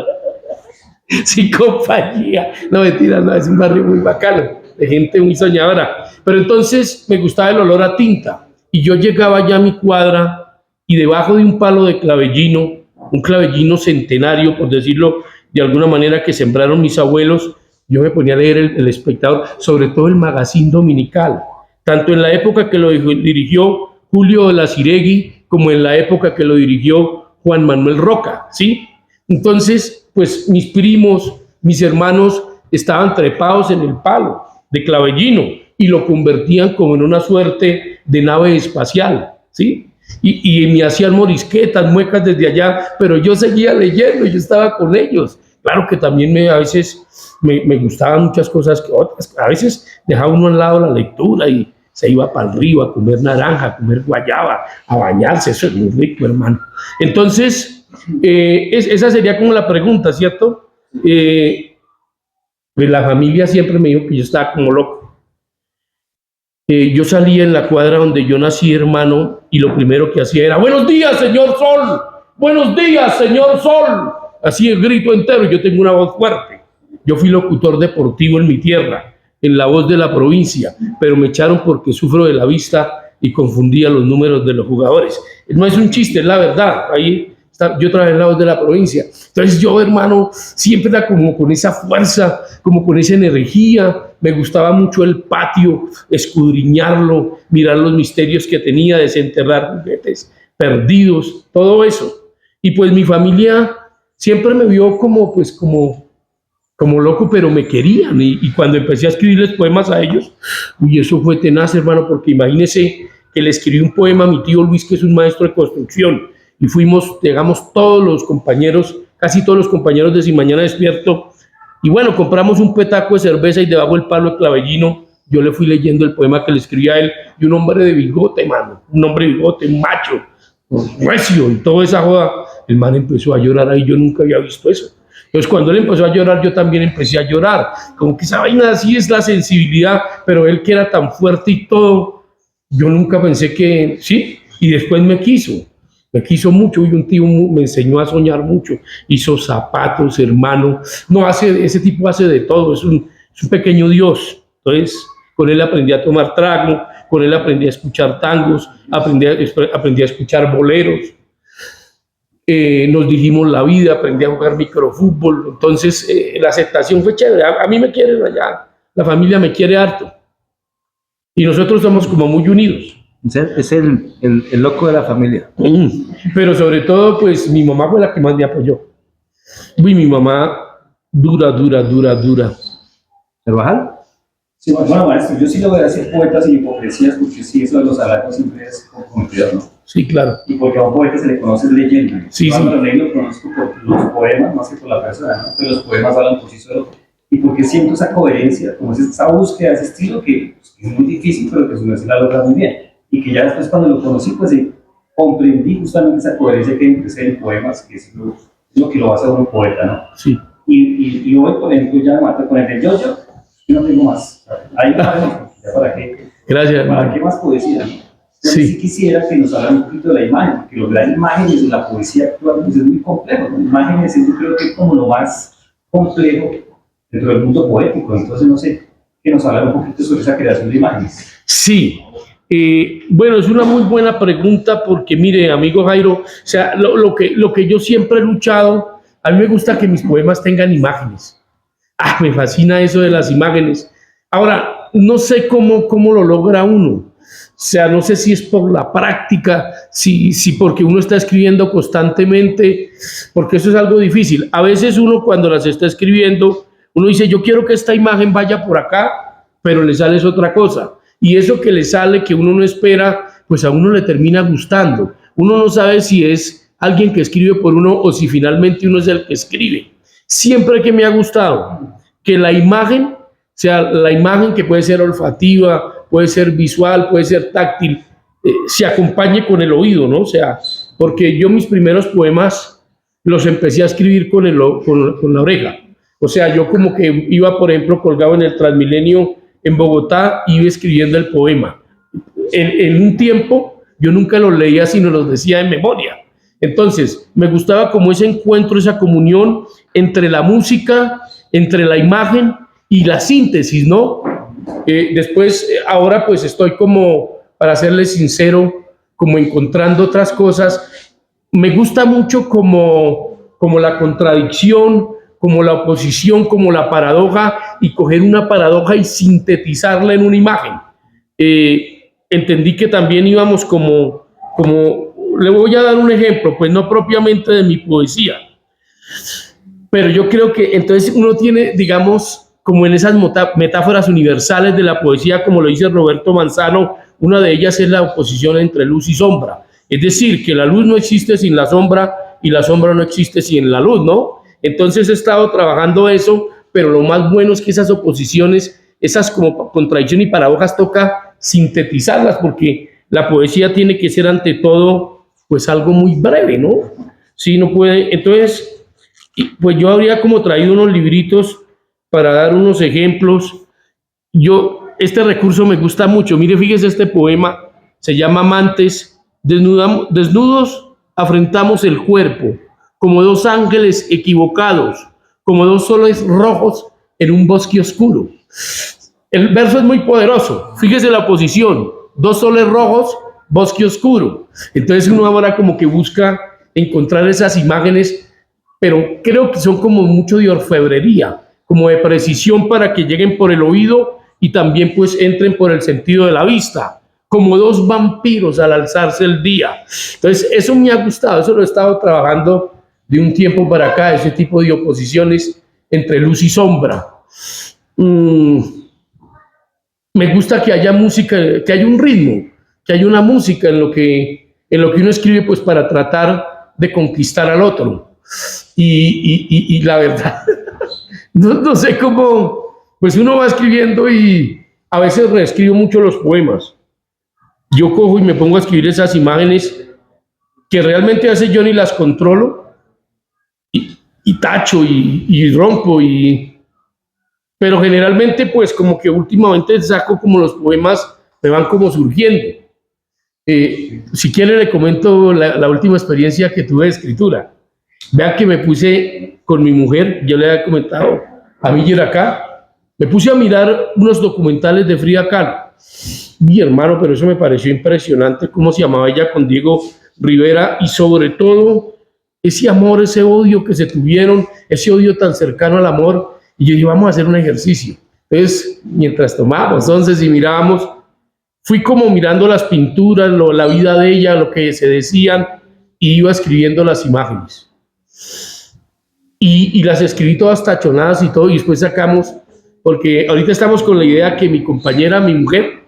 sin compañía. No, mentira, no, es un barrio muy bacano, de gente muy soñadora. Pero entonces me gustaba el olor a tinta y yo llegaba ya a mi cuadra y debajo de un palo de clavellino, un clavellino centenario, por decirlo de alguna manera, que sembraron mis abuelos, yo me ponía a leer el Espectador, sobre todo el Magazine Dominical, tanto en la época que lo dirigió Julio de la Ciregui, como en la época que lo dirigió Juan Manuel Roca, ¿sí? Entonces, pues mis primos, mis hermanos estaban trepados en el palo de clavellino y lo convertían como en una suerte de nave espacial, ¿sí? Y me hacían morisquetas, muecas desde allá, pero yo seguía leyendo, yo estaba con ellos. Claro que también a veces me gustaban muchas cosas que otras. A veces dejaba uno al lado la lectura y se iba para el río a comer naranja, a comer guayaba, a bañarse. Eso es muy rico, hermano. Entonces, esa sería como la pregunta, ¿cierto? Pues la familia siempre me dijo que yo estaba como loco. Yo salía en la cuadra donde yo nací, hermano, y lo primero que hacía era: buenos días, señor Sol, buenos días, señor Sol. Así el grito entero. Yo tengo una voz fuerte. Yo fui locutor deportivo en mi tierra, en La Voz de la Provincia, pero me echaron porque sufro de la vista y confundía los números de los jugadores. No es un chiste, es la verdad. Ahí está, yo trabajé en La Voz de la Provincia. Entonces yo, hermano, siempre era como con esa fuerza, como con esa energía. Me gustaba mucho el patio, escudriñarlo, mirar los misterios que tenía, desenterrar juguetes perdidos, todo eso. Y pues mi familia siempre me vio como loco, pero me querían. Y cuando empecé a escribirles poemas a ellos, uy, eso fue tenaz, hermano, porque imagínese que le escribí un poema a mi tío Luis, que es un maestro de construcción, y llegamos todos los compañeros, casi todos los compañeros de Si Mañana Despierto, y bueno, compramos un petaco de cerveza y debajo del palo de clavellino yo le fui leyendo el poema que le escribí a él, y un hombre de bigote, mano, un hombre de bigote, un macho, recio, y toda esa joda, el man empezó a llorar ahí, yo nunca había visto eso. Entonces cuando él empezó a llorar, yo también empecé a llorar, como que esa vaina así es la sensibilidad, pero él que era tan fuerte y todo, yo nunca pensé que, sí, y después me quiso mucho, y un tío me enseñó a soñar mucho, hizo zapatos, hermano, ese tipo hace de todo, es un pequeño Dios. Entonces con él aprendí a tomar trago, con él aprendí a escuchar tangos, aprendí a escuchar boleros, nos dijimos la vida, aprendí a jugar microfútbol. Entonces la aceptación fue chévere. A mí me quieren allá, la familia me quiere harto y nosotros somos como muy unidos. Es el loco de la familia. Pero sobre todo, pues mi mamá fue la que más me apoyó. Uy, mi mamá dura. ¿Carvajal? Sí, bueno, maestro, yo sí lo voy a decir poetas sin hipocresías, porque sí, eso de los halagos siempre es comprometedor, ¿no? Sí, claro. Y porque a un poeta se le conoce leyenda. Sí, yo sí. Cuando leí lo conozco por los poemas, más que por la persona, ¿no? Pero los poemas hablan por sí solos. Y porque siento esa coherencia, como esa búsqueda, ese estilo que es muy difícil, pero que su merced la logra muy bien. Y que ya después, cuando lo conocí, pues comprendí justamente esa coherencia que hay entre ser poemas, que es lo que lo hace a un poeta, ¿no? Sí. Y hoy, por ejemplo, ya mata con el de yo no tengo más. Ahí no ya para qué. Gracias. ¿Para qué más poesía? ¿No? Sí. Sí quisiera que nos hablara un poquito de la imagen, porque lograr imágenes de la poesía actual pues es muy complejo, ¿no? Imágenes yo creo que es como lo más complejo dentro del mundo poético. Entonces, no sé, que nos hablara un poquito sobre esa creación de imágenes. Sí. Bueno, es una muy buena pregunta porque, mire, amigo Jairo, o sea, lo que yo siempre he luchado, a mí me gusta que mis poemas tengan imágenes. Me fascina eso de las imágenes. Ahora, no sé cómo lo logra uno. O sea, no sé si es por la práctica, si porque uno está escribiendo constantemente, porque eso es algo difícil. A veces uno cuando las está escribiendo, uno dice, yo quiero que esta imagen vaya por acá, pero le sale otra cosa. Y eso que le sale, que uno no espera, pues a uno le termina gustando. Uno no sabe si es alguien que escribe por uno o si finalmente uno es el que escribe. Siempre que me ha gustado que la imagen, sea la imagen que puede ser olfativa, puede ser visual, puede ser táctil, se acompañe con el oído, ¿no? O sea, porque yo mis primeros poemas los empecé a escribir con la oreja. O sea, yo como que iba, por ejemplo, colgado en el Transmilenio en Bogotá, iba escribiendo el poema. En un tiempo, yo nunca los leía, sino los decía de memoria. Entonces, me gustaba como ese encuentro, esa comunión entre la música, entre la imagen y la síntesis, ¿no? Después, ahora pues estoy como, para serles sincero, como encontrando otras cosas. Me gusta mucho como la contradicción, como la oposición, como la paradoja, y coger una paradoja y sintetizarla en una imagen. Entendí que también íbamos como, le voy a dar un ejemplo, pues no propiamente de mi poesía, pero yo creo que entonces uno tiene, digamos, como en esas metáforas universales de la poesía, como lo dice Roberto Manzano, una de ellas es la oposición entre luz y sombra. Es decir, que la luz no existe sin la sombra y la sombra no existe sin la luz, ¿no? Entonces he estado trabajando eso, pero lo más bueno es que esas oposiciones, esas como contradicciones y paradojas, toca sintetizarlas, porque la poesía tiene que ser ante todo pues algo muy breve, ¿no? Sí, no puede. Entonces, pues yo habría como traído unos libritos para dar unos ejemplos. Este recurso me gusta mucho. Mire, fíjese, este poema se llama Amantes. Desnudos afrentamos el cuerpo, como dos ángeles equivocados, como dos soles rojos en un bosque oscuro. El verso es muy poderoso. Fíjese la posición: dos soles rojos, bosque oscuro. Entonces uno ahora como que busca encontrar esas imágenes, pero creo que son como mucho de orfebrería, como de precisión, para que lleguen por el oído y también pues entren por el sentido de la vista, como dos vampiros al alzarse el día. Entonces eso me ha gustado, eso lo he estado trabajando de un tiempo para acá, ese tipo de oposiciones entre luz y sombra. Me gusta que haya música, que haya un ritmo, que haya una música en lo que uno escribe, pues para tratar de conquistar al otro. Y la verdad, no sé cómo, pues uno va escribiendo y a veces reescribo mucho los poemas. Yo cojo y me pongo a escribir esas imágenes que realmente a veces yo ni las controlo, y tacho y rompo, pero generalmente pues como que últimamente saco como los poemas, me van como surgiendo. Si quiere le comento la última experiencia que tuve de escritura. Vea que me puse con mi mujer, yo le había comentado a Miller acá, me puse a mirar unos documentales de Frida Kahlo. Mi hermano, pero eso me pareció impresionante, cómo se llamaba ella, con Diego Rivera, y sobre todo ese amor, ese odio que se tuvieron, ese odio tan cercano al amor. Y yo dije, vamos a hacer un ejercicio. Entonces, mientras tomábamos onces y mirábamos, fui como mirando las pinturas, la vida de ella, lo que se decían, y iba escribiendo las imágenes. Y las escribí todas tachonadas y todo, y después sacamos, porque ahorita estamos con la idea que mi compañera, mi mujer,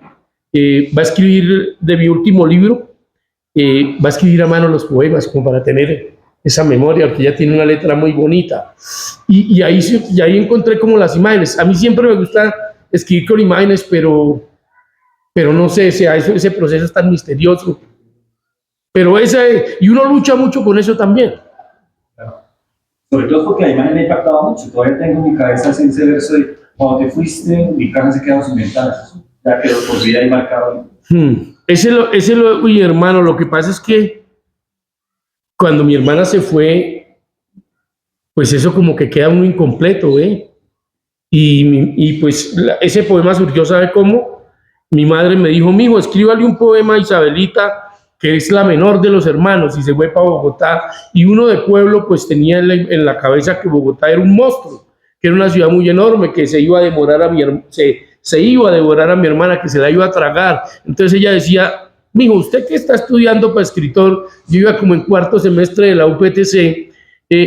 va a escribir de mi último libro, va a escribir a mano los poemas, como para tener esa memoria, porque ella tiene una letra muy bonita. Y ahí encontré como las imágenes. A mí siempre me gusta escribir con imágenes, pero no sé, ese proceso es tan misterioso. Pero y uno lucha mucho con eso también. Claro. Sobre todo porque la imagen me ha impactado mucho. Todavía tengo en mi cabeza ese verso de cuando te fuiste, mi casa se quedó sin ventanas. Ya quedó por vida ahí marcado. Uy, hermano, lo que pasa es que cuando mi hermana se fue, pues eso como que queda uno incompleto, ¿eh? Y pues ese poema surgió, ¿sabe cómo? Mi madre me dijo, mijo, escríbale un poema a Isabelita, que es la menor de los hermanos, y se fue para Bogotá. Y uno de pueblo pues tenía en la cabeza que Bogotá era un monstruo, que era una ciudad muy enorme, que se iba a devorar a mi hermana, que se la iba a tragar. Entonces ella decía, mijo, usted que está estudiando para escritor, yo iba como en cuarto semestre de la UPTC,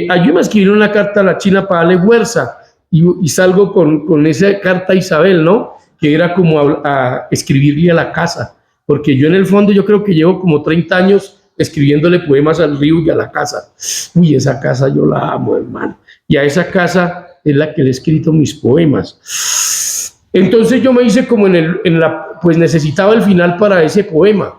ayúdame a escribir una carta a la China para darle fuerza, y salgo con esa carta a Isabel, ¿no? Que era como a escribirle a la casa, porque yo en el fondo yo creo que llevo como 30 años escribiéndole poemas al río y a la casa. Uy, esa casa yo la amo, hermano, y a esa casa es la que le he escrito mis poemas. Entonces yo me hice como pues necesitaba el final para ese poema.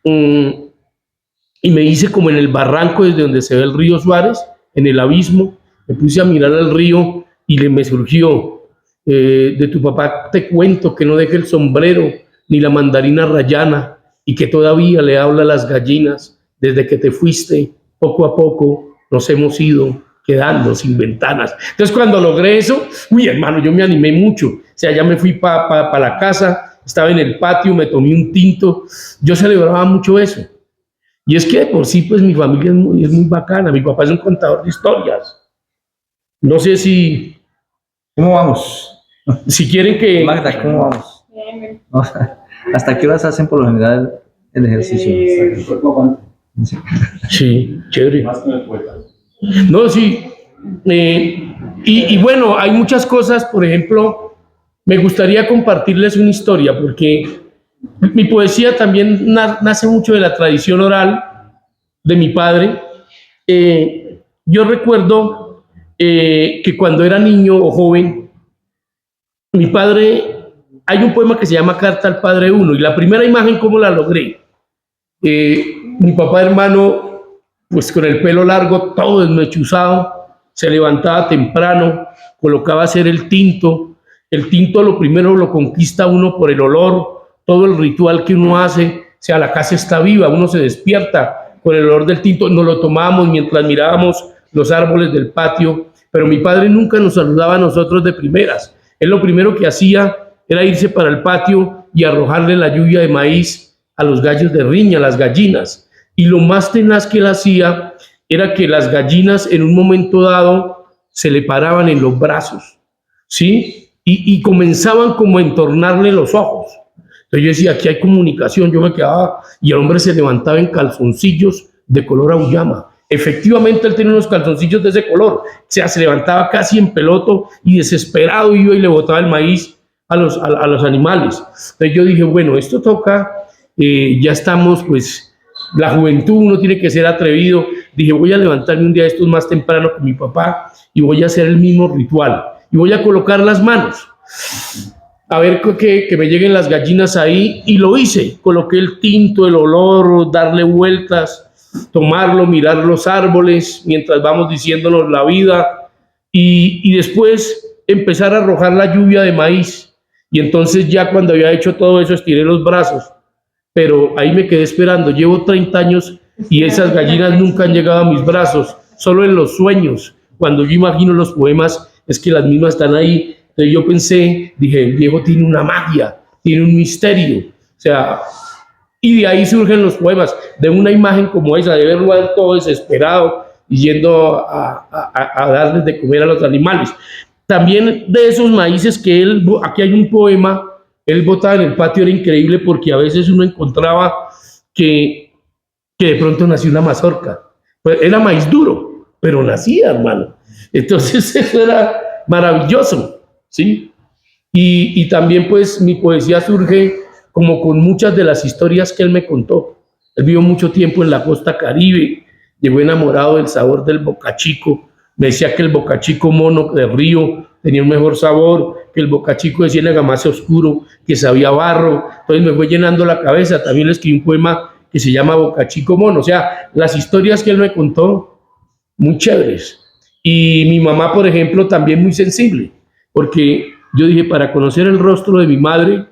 Y y me hice como en el barranco desde donde se ve el río Suárez, en el abismo, me puse a mirar al río y me surgió, de tu papá te cuento que no deje el sombrero ni la mandarina rayana y que todavía le habla a las gallinas. Desde que te fuiste, poco a poco nos hemos ido quedando sin ventanas. Entonces cuando logré eso, uy hermano, yo me animé mucho. O sea, ya me fui para la casa, estaba en el patio, me tomé un tinto, yo celebraba mucho eso. Y es que de por sí, pues mi familia es muy bacana, mi papá es un contador de historias. No sé si ¿Cómo vamos? quieren que... Magda, ¿cómo vamos? No, ¿hasta qué horas hacen por lo general el ejercicio? El cuerpo aguanta. Sí, chévere. Más con el poeta. No, sí. Y bueno, hay muchas cosas, por ejemplo, me gustaría compartirles una historia, porque mi poesía también nace mucho de la tradición oral de mi padre. Yo recuerdo que cuando era niño o joven, mi padre, hay un poema que se llama Carta al Padre Uno, y la primera imagen, ¿cómo la logré? Mi papá, hermano, pues con el pelo largo, todo desmechuzado, se levantaba temprano, colocaba a hacer el tinto. El tinto lo primero lo conquista uno por el olor, todo el ritual que uno hace, o sea, la casa está viva, uno se despierta con el olor del tinto, nos lo tomábamos mientras mirábamos los árboles del patio, pero mi padre nunca nos saludaba a nosotros de primeras. Él lo primero que hacía era irse para el patio y arrojarle la lluvia de maíz a los gallos de riña, a las gallinas. Y lo más tenaz que él hacía era que las gallinas en un momento dado se le paraban en los brazos, ¿sí? Y comenzaban como a entornarle los ojos. Entonces yo decía, aquí hay comunicación, yo me quedaba y el hombre se levantaba en calzoncillos de color auyama. Efectivamente él tenía unos calzoncillos de ese color, o sea, se levantaba casi en peloto y desesperado iba y le botaba el maíz a los animales. Entonces yo dije, bueno, esto toca, ya estamos, pues, la juventud, uno tiene que ser atrevido. Dije, voy a levantarme un día de estos más temprano con mi papá y voy a hacer el mismo ritual y voy a colocar las manos a ver que me lleguen las gallinas ahí, y lo hice, coloqué el tinto, el olor, darle vueltas, tomarlo, mirar los árboles mientras vamos diciéndonos la vida, y después empezar a arrojar la lluvia de maíz. Y entonces ya cuando había hecho todo eso estiré los brazos, pero ahí me quedé esperando. Llevo 30 años y esas gallinas nunca han llegado a mis brazos, solo en los sueños. Cuando yo imagino los poemas es que las mismas están ahí. Entonces yo pensé, dije, el viejo tiene una magia, tiene un misterio, o sea, y de ahí surgen los poemas, de una imagen como esa, de verlo a él todo desesperado y yendo a darles de comer a los animales. También de esos maíces que él, aquí hay un poema, él botaba en el patio, era increíble porque a veces uno encontraba que de pronto nació una mazorca. Pues era maíz duro, pero nacía, hermano. Entonces eso era maravilloso. ¿Sí? Y también pues mi poesía surge como con muchas de las historias que él me contó. Él vivió mucho tiempo en la costa Caribe, llegó enamorado del sabor del bocachico, me decía que el bocachico mono de río tenía un mejor sabor, que el bocachico de ciénaga más oscuro, que sabía barro. Entonces me fue llenando la cabeza. También le escribí un poema que se llama Bocachico mono. O sea, las historias que él me contó, muy chéveres. Y mi mamá, por ejemplo, también muy sensible, porque yo dije, para conocer el rostro de mi madre,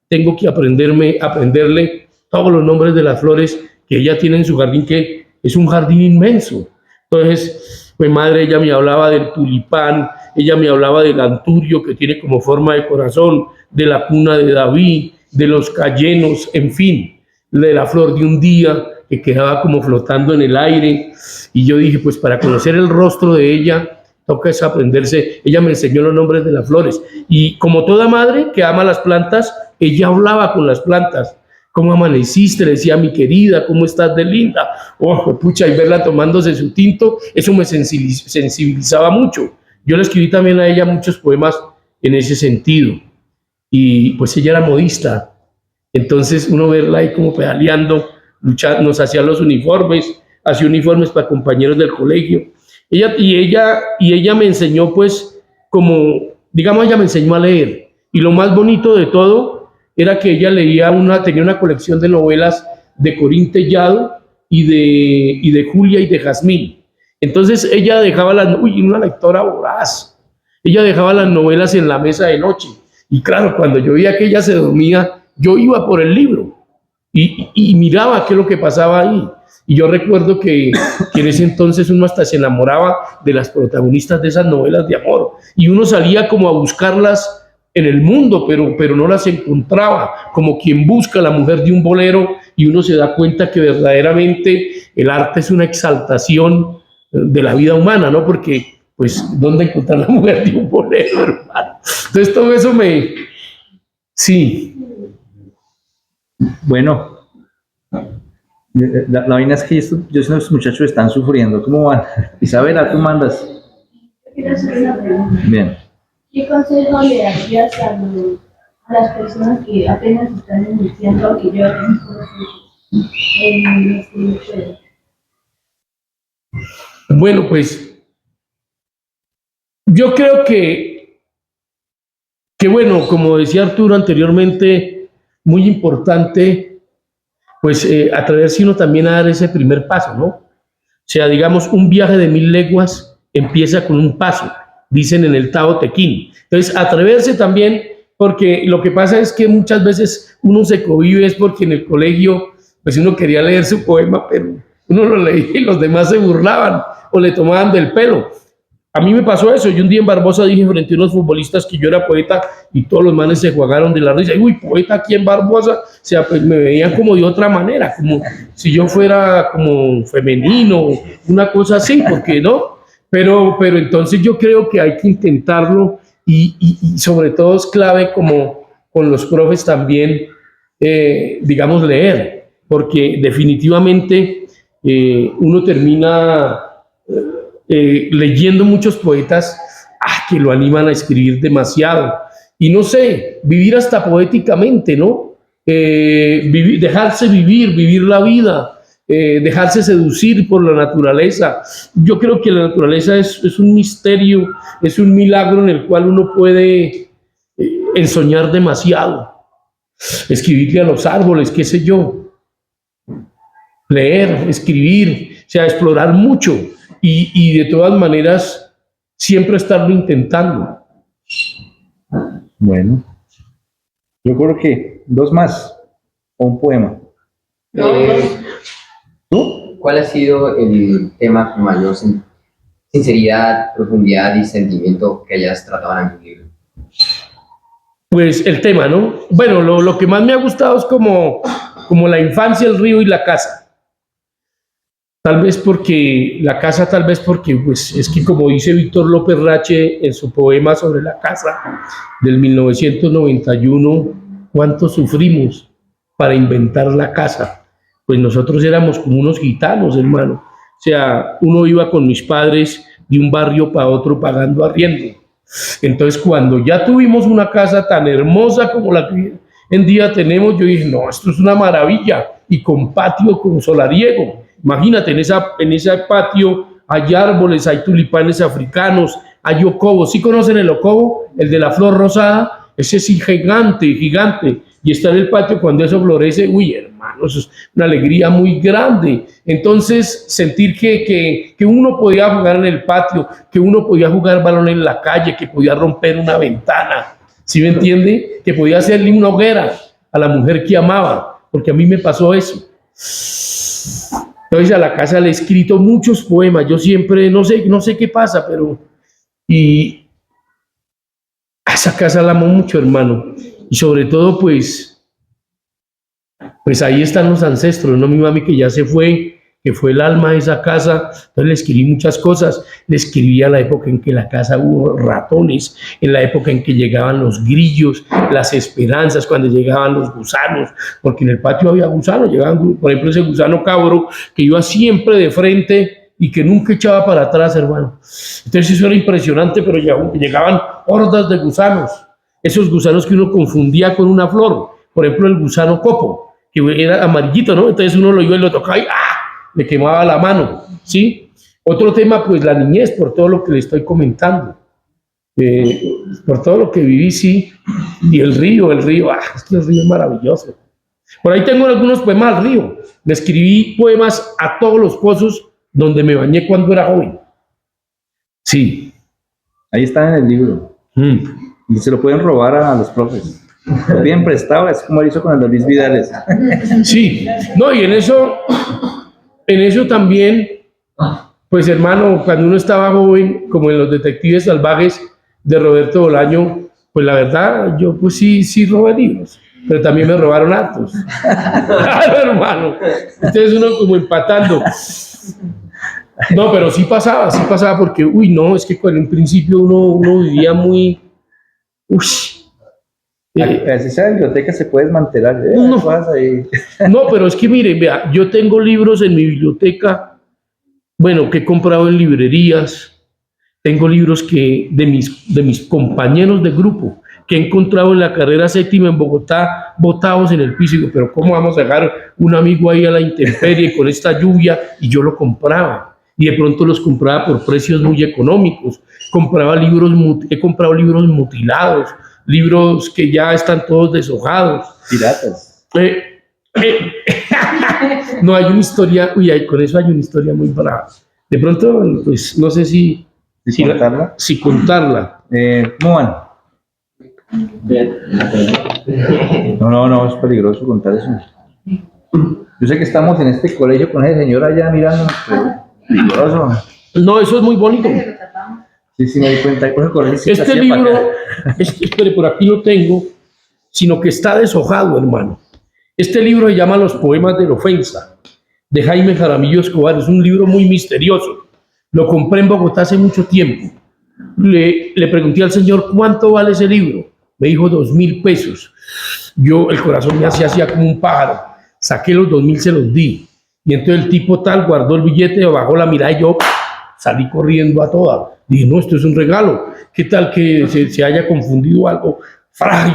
tengo que aprenderle todos los nombres de las flores que ella tiene en su jardín, que es un jardín inmenso. Entonces, mi madre, ella me hablaba del tulipán, ella me hablaba del anturio, que tiene como forma de corazón, de la cuna de David, de los cayenos, en fin, de la flor de un día, que quedaba como flotando en el aire. Y yo dije, pues para conocer el rostro de ella, toca es aprenderse. Ella me enseñó los nombres de las flores. Y como toda madre que ama las plantas, ella hablaba con las plantas. ¿Cómo amaneciste? Le decía, mi querida, ¿cómo estás de linda? Oh, pucha, y verla tomándose su tinto, eso me sensibilizaba mucho. Yo le escribí también a ella muchos poemas en ese sentido. Y pues ella era modista. Entonces uno verla ahí como pedaleando, luchando, nos hacía los uniformes, hacía uniformes para compañeros del colegio. Ella me enseñó, pues, como, digamos, ella me enseñó a leer. Y lo más bonito de todo era que ella tenía una colección de novelas de Corín Tellado, y de Julia y de Jazmín. Entonces ella dejaba una lectora voraz, ella dejaba las novelas en la mesa de noche. Y claro, cuando yo veía que ella se dormía, yo iba por el libro y miraba qué es lo que pasaba ahí. Y yo recuerdo que en ese entonces uno hasta se enamoraba de las protagonistas de esas novelas de amor. Y uno salía como a buscarlas en el mundo, pero no las encontraba, como quien busca a la mujer de un bolero, y uno se da cuenta que verdaderamente el arte es una exaltación de la vida humana, ¿no? Porque, pues, ¿dónde encontrar la mujer de un bolero, hermano? Entonces todo eso sí. Bueno, la vaina es que estos muchachos están sufriendo. ¿Cómo van? Isabela, tú mandas. Quiero hacer una pregunta. Bien. ¿Qué consejo le darías a las personas que apenas están iniciando, que yo en este? Bueno, pues yo creo que bueno, como decía Arturo anteriormente, muy importante, pues atreverse uno también a dar ese primer paso, ¿no? O sea, digamos, un viaje de 1000 leguas empieza con un paso, dicen en el Tao Te Ching. Entonces, atreverse también, porque lo que pasa es que muchas veces uno se cohíbe es porque en el colegio, pues uno quería leer su poema, pero uno lo leía y los demás se burlaban o le tomaban del pelo. A mí me pasó eso. Yo un día en Barbosa dije frente a unos futbolistas que yo era poeta y todos los manes se jugaron de la risa. Y, uy, poeta aquí en Barbosa. O sea, pues me veían como de otra manera, como si yo fuera como femenino, una cosa así, porque no. Pero entonces yo creo que hay que intentarlo y sobre todo es clave como con los profes también, digamos, leer, porque definitivamente uno termina leyendo muchos poetas que lo animan a escribir demasiado. Y no sé, vivir hasta poéticamente, ¿no? Dejarse vivir la vida, dejarse seducir por la naturaleza. Yo creo que la naturaleza es un misterio, es un milagro en el cual uno puede ensoñar demasiado. Escribirle a los árboles, qué sé yo. Leer, escribir, o sea, explorar mucho. Y de todas maneras, siempre estarlo intentando. Bueno, yo creo que 2 más, o un poema. ¿Tú? ¿Cuál ha sido el tema con mayor sinceridad, profundidad y sentimiento que hayas tratado en el libro? Pues el tema, ¿no? Bueno, lo que más me ha gustado es como la infancia, el río y la casa. Tal vez porque pues es que como dice Víctor López Rache en su poema sobre la casa del 1991, ¿cuánto sufrimos para inventar la casa? Pues nosotros éramos como unos gitanos, hermano. O sea, uno iba con mis padres de un barrio para otro pagando arriendo. Entonces, cuando ya tuvimos una casa tan hermosa como la que hoy en día tenemos, yo dije, no, esto es una maravilla, y con patio, con solariego. Imagínate, en ese patio hay árboles, hay tulipanes africanos, hay ocobos. ¿Sí conocen el ocobo? El de la flor rosada. Ese es gigante. Y está en el patio cuando eso florece. Uy, hermano, eso es una alegría muy grande. Entonces, sentir que uno podía jugar en el patio, que uno podía jugar balón en la calle, que podía romper una ventana. ¿Sí me entiende? Que podía hacerle una hoguera a la mujer que amaba. Porque a mí me pasó eso. Entonces a la casa le he escrito muchos poemas. Yo siempre, no sé qué pasa, pero y a esa casa la amo mucho, hermano. Y sobre todo, pues ahí están los ancestros, ¿no? Mi mami que ya se fue, que fue el alma de esa casa. Entonces le escribí muchas cosas. Le escribí a la época en que la casa hubo ratones, en la época en que llegaban los grillos, las esperanzas, cuando llegaban los gusanos, porque en el patio había gusanos, llegaban, por ejemplo, ese gusano cabro que iba siempre de frente y que nunca echaba para atrás, hermano. Entonces eso era impresionante, pero llegaban hordas de gusanos, esos gusanos que uno confundía con una flor, por ejemplo, el gusano copo, que era amarillito, ¿no? Entonces uno lo iba y lo tocaba y le quemaba la mano, ¿sí? Otro tema, pues la niñez, por todo lo que le estoy comentando, por todo lo que viví, sí, y el río, es que el río es maravilloso. Por ahí tengo algunos poemas al río, Me escribí poemas a todos los pozos donde me bañé cuando era joven. Sí. Ahí está en el libro. Y se lo pueden robar a los profes. Lo piden prestado, es como lo hizo con el de Luis Vidales. Sí. No, y en eso también, pues hermano, cuando uno estaba joven, como en Los Detectives Salvajes de Roberto Bolaño, pues la verdad, yo pues sí robé libros, pero también me robaron hartos. Claro, hermano. Entonces uno como empatando. No, pero sí pasaba porque, uy, no, es que en un principio uno vivía muy... Así sea, la biblioteca se puede desmantelar. No. Cosas ahí. No, pero es que mire, vea, yo tengo libros en mi biblioteca, bueno, que he comprado en librerías, tengo libros de mis compañeros de grupo, que he encontrado en la carrera séptima en Bogotá, botados en el piso. Y digo, pero ¿cómo vamos a dejar un amigo ahí a la intemperie con esta lluvia? Y yo lo compraba, y de pronto los compraba por precios muy económicos. He comprado libros mutilados, libros que ya están todos deshojados. Piratas. No, hay una historia, con eso hay una historia muy brava. De pronto, pues no sé si contarla. Contarla. ¿Cómo van? Bien. No, es peligroso contar eso. Yo sé que estamos en este colegio con ese señor allá mirando, peligroso. No, eso es muy bonito. Sí, me di cuenta. Este libro, espere, por aquí lo tengo, sino que está deshojado, hermano. Este libro se llama Los Poemas de la Ofensa, de Jaime Jaramillo Escobar. Es un libro muy misterioso. Lo compré en Bogotá hace mucho tiempo. Le pregunté al señor, ¿cuánto vale ese libro? Me dijo 2.000 pesos. El corazón me hacía como un pájaro. Saqué los 2.000, se los di. Y entonces el tipo guardó el billete, bajó la mirada y yo salí corriendo a toda. Dije, no, esto es un regalo. ¿Qué tal que se haya confundido algo?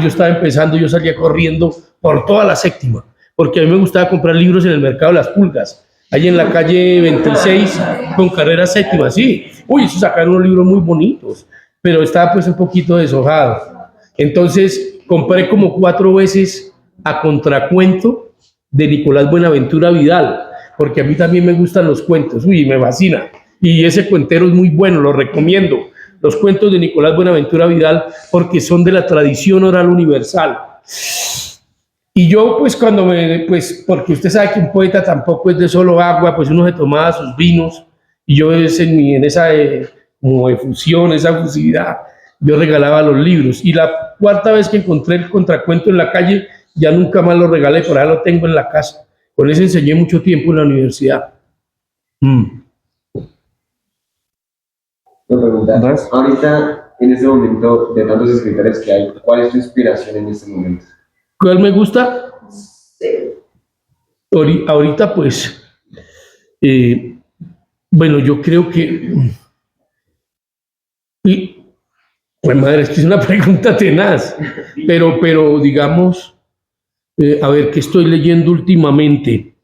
Yo estaba empezando, yo salía corriendo por toda la séptima, porque a mí me gustaba comprar libros en el mercado de las Pulgas, ahí en la calle 26, con carrera séptima, sí. Uy, eso sacaron unos libros muy bonitos, pero estaba pues un poquito deshojado. Entonces compré como 4 veces A Contracuento de Nicolás Buenaventura Vidal, porque a mí también me gustan los cuentos, uy, me fascina. Y ese cuentero es muy bueno, lo recomiendo. Los cuentos de Nicolás Buenaventura Vidal, porque son de la tradición oral universal. Y yo, pues, porque usted sabe que un poeta tampoco es de solo agua, pues uno se tomaba sus vinos, y yo en esa como efusión, esa efusividad, yo regalaba los libros. Y la 4ª vez que encontré el contracuento en la calle, ya nunca más lo regalé, por ahí lo tengo en la casa. Con ese enseñé mucho tiempo en la universidad. Me preguntas, ahorita, en este momento, de tantos escritores que hay, ¿cuál es tu inspiración en este momento? ¿Cuál me gusta? Ahorita, pues, bueno, yo creo que... Pues madre, es que es una pregunta tenaz, pero digamos, a ver, ¿qué estoy leyendo últimamente?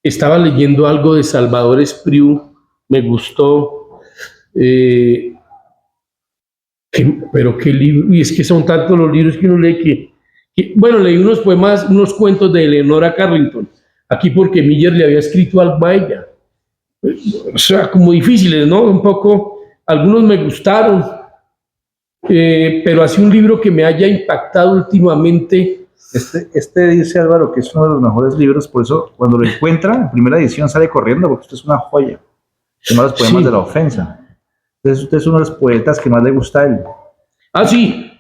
Estaba leyendo algo de Salvador Espriu, me gustó, pero qué libro, y es que son tantos los libros que uno lee bueno, leí unos poemas, unos cuentos de Eleonora Carrington, aquí porque Miller le había escrito algo a ella, o sea, como difíciles, ¿no? Un poco, algunos me gustaron, pero así un libro que me haya impactado últimamente. Este dice Álvaro que es uno de los mejores libros, por eso cuando lo encuentra en primera edición sale corriendo, porque esto es una joya. Se llama Los Poemas de la Ofensa. Entonces usted es uno de los poetas que más le gusta a él. Ah, sí,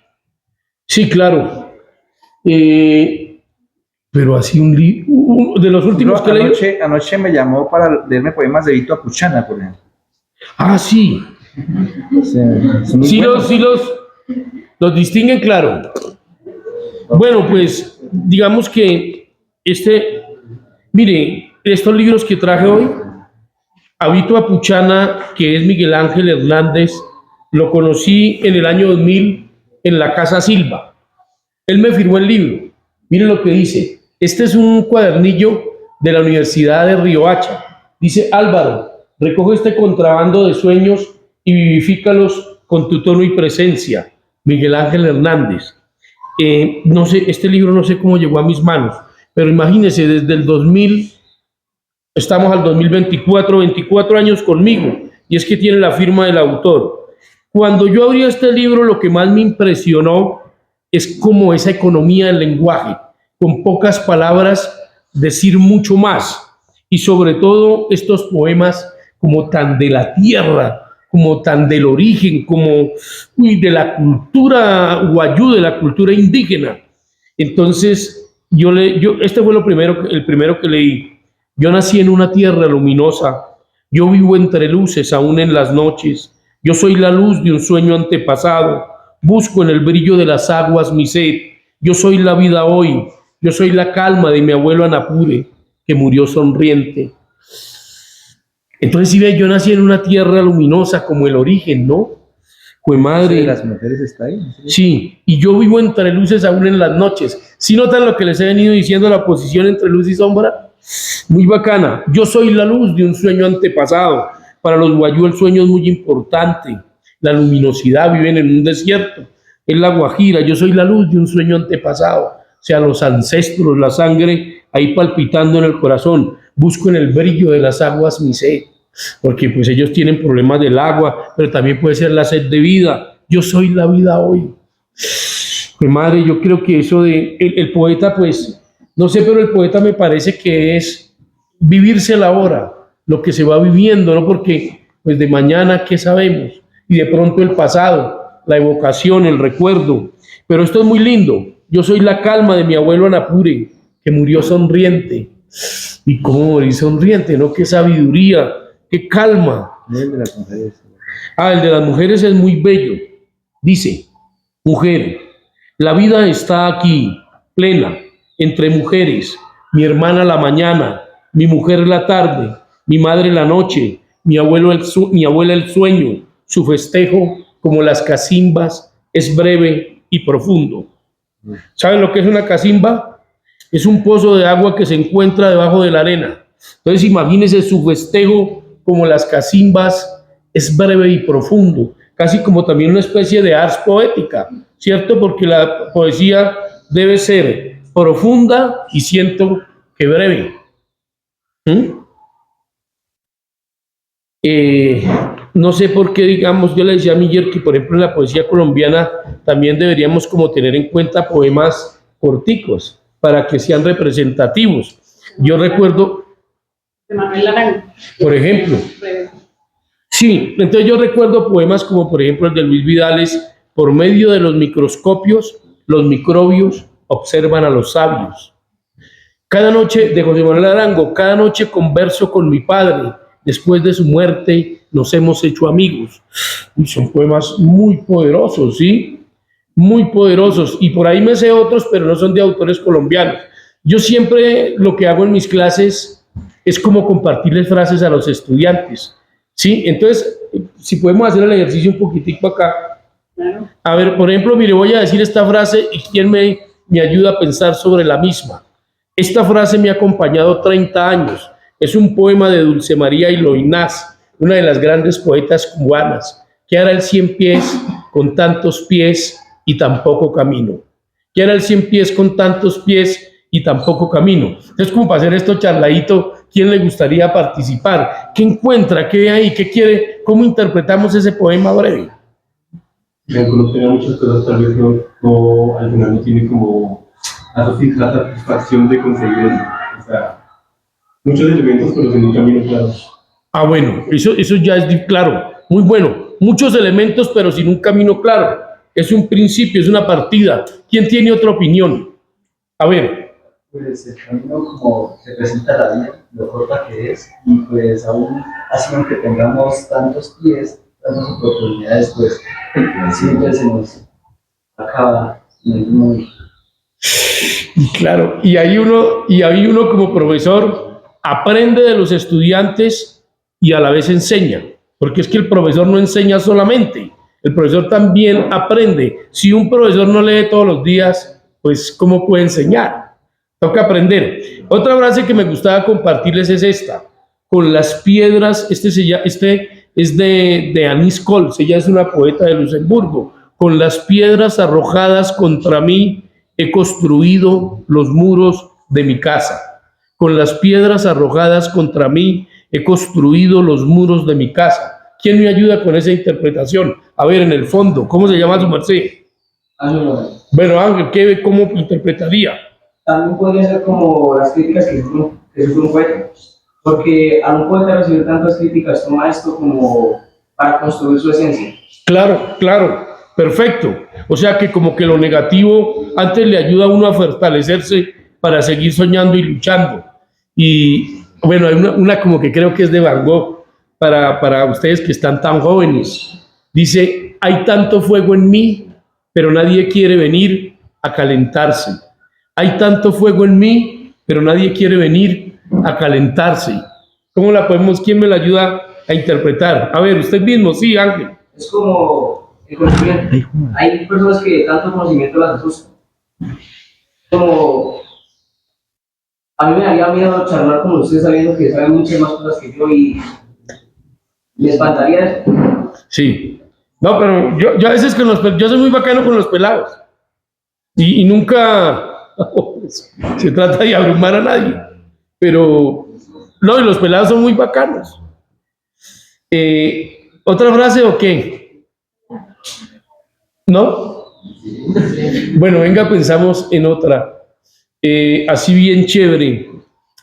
sí, claro. Pero así de los últimos que leí. Anoche me llamó para leerme poemas de Vito Apuchana, por ejemplo. Ah, sí. Sí, los distinguen, claro. Bueno, pues digamos que mire, estos libros que traje hoy, a Vito Apuchana, que es Miguel Ángel Hernández, lo conocí en el año 2000 en la Casa Silva. Él me firmó el libro. Mire lo que dice. Este es un cuadernillo de la Universidad de Riohacha. Dice: Álvaro, recoge este contrabando de sueños y vivifícalos con tu tono y presencia. Miguel Ángel Hernández. No sé, este libro no sé cómo llegó a mis manos. pero imagínense, desde el 2000, estamos al 2024, 24 años conmigo, y es que tiene la firma del autor. Cuando yo abrí este libro, lo que más me impresionó es como esa economía del lenguaje, con pocas palabras decir mucho más, y sobre todo estos poemas como tan de la tierra, como tan del origen, como de la cultura guayú, de la cultura indígena. Entonces, este fue el primero que leí. Yo nací en una tierra luminosa, yo vivo entre luces aún en las noches, yo soy la luz de un sueño antepasado, busco en el brillo de las aguas mi sed, yo soy la vida hoy, yo soy la calma de mi abuelo Anapure, que murió sonriente. Entonces, si ve, yo nací en una tierra luminosa como el origen, ¿no? Pues madre. ¿De las mujeres está ahí? Sí, y yo vivo entre luces aún en las noches. ¿Sí notan lo que les he venido diciendo, la posición entre luz y sombra? Muy bacana. Yo soy la luz de un sueño antepasado. Para los guayú el sueño es muy importante. La luminosidad, viven en un desierto. Es la guajira. Yo soy la luz de un sueño antepasado. O sea, los ancestros, la sangre ahí palpitando en el corazón. Busco en el brillo de las aguas mi sed, porque pues ellos tienen problemas del agua, pero también puede ser la sed de vida. Yo soy la vida hoy. Pues madre, yo creo que eso de el poeta, pues, no sé, pero el poeta me parece que es vivirse la hora, lo que se va viviendo, ¿no? Porque pues de mañana, ¿qué sabemos? Y de pronto el pasado, la evocación, el recuerdo. Pero esto es muy lindo. Yo soy la calma de mi abuelo Anapure, que murió sonriente. Y cómo morir sonriente, ¿no? Qué sabiduría, qué calma. El de las mujeres. El de las mujeres es muy bello. Dice, mujer, la vida está aquí, plena, entre mujeres, mi hermana la mañana, mi mujer la tarde, mi madre la noche, mi abuela el sueño, su festejo, como las cacimbas, es breve y profundo. ¿Saben lo que es una cacimba? Es un pozo de agua que se encuentra debajo de la arena. Entonces imagínense su festejo como las cacimbas, es breve y profundo, casi como también una especie de ars poética, ¿cierto? Porque la poesía debe ser profunda y siento que breve. No sé por qué, digamos, yo le decía a Miller que, por ejemplo, en la poesía colombiana también deberíamos como tener en cuenta poemas corticos, para que sean representativos. Yo recuerdo, De Manuel Arango. por ejemplo, sí, entonces yo recuerdo poemas como por ejemplo el de Luis Vidales, por medio de los microscopios, los microbios observan a los sabios. Cada noche, de José Manuel Arango, cada noche converso con mi padre, después de su muerte nos hemos hecho amigos. Y son poemas muy poderosos, ¿sí? Muy poderosos, y por ahí me sé otros, pero no son de autores colombianos. Yo siempre lo que hago en mis clases es como compartirles frases a los estudiantes, ¿sí? Entonces, si podemos hacer el ejercicio un poquitico acá. A ver, por ejemplo, mire, voy a decir esta frase y quién me ayuda a pensar sobre la misma. Esta frase me ha acompañado 30 años. Es un poema de Dulce María Iloinaz, una de las grandes poetas cubanas. ¿Qué hará el 100 pies con tantos pies y tan poco camino? ¿Qué hará el 100 pies con tantos pies y tan poco camino? Entonces, como para hacer esto charladito, ¿quién le gustaría participar? ¿Qué encuentra? ¿Qué ve ahí? ¿Qué quiere? ¿Cómo interpretamos ese poema breve? Uno tiene muchas cosas, tal vez no, al final no tiene como la satisfacción de conseguir, o sea, muchos elementos, pero sin un camino claro. Bueno, eso ya es claro, muy bueno. Muchos elementos, pero sin un camino claro. Es un principio, es una partida. ¿Quién tiene otra opinión? A ver. Pues el camino como representa la vida, lo corta que es, y pues aún así aunque tengamos tantos pies, tantas oportunidades, pues siempre se nos acaba en el mundo. Claro, y ahí uno como profesor aprende de los estudiantes y a la vez enseña, porque es que el profesor no enseña solamente, el profesor también aprende. Si un profesor no lee todos los días, pues ¿cómo puede enseñar? Toca aprender. Otra frase que me gustaba compartirles es esta: con las piedras, este es de Anís Cols, ella es una poeta de Luxemburgo. Con las piedras arrojadas contra mí he construido los muros de mi casa. Con las piedras arrojadas contra mí he construido los muros de mi casa. ¿Quién me ayuda con esa interpretación? A ver, en el fondo, ¿cómo se llama su merced? Bueno, Ángel, ¿cómo interpretaría? También podría ser como las críticas que sufre un poeta, porque a un poeta recibir tantas críticas toma esto como para construir su esencia. Claro, claro, perfecto. O sea que como que lo negativo antes le ayuda a uno a fortalecerse para seguir soñando y luchando. Y bueno, hay una como que creo que es de Van Gogh, para ustedes que están tan jóvenes. Dice, hay tanto fuego en mí, pero nadie quiere venir a calentarse. Hay tanto fuego en mí, pero nadie quiere venir a calentarse. ¿Cómo la podemos? ¿Quién me la ayuda a interpretar? A ver, usted mismo, sí, Ángel. Es como el conocimiento. Hay personas que tanto conocimiento las asustan. Como a mí me daría miedo charlar con ustedes sabiendo que saben muchas más cosas que yo y me espantaría eso. Sí. No, pero yo a veces yo soy muy bacano con los pelados. Y nunca se trata de abrumar a nadie. Pero no, y los pelados son muy bacanos. ¿Otra frase o qué? ¿No? Bueno, venga, pensamos en otra. Así bien chévere.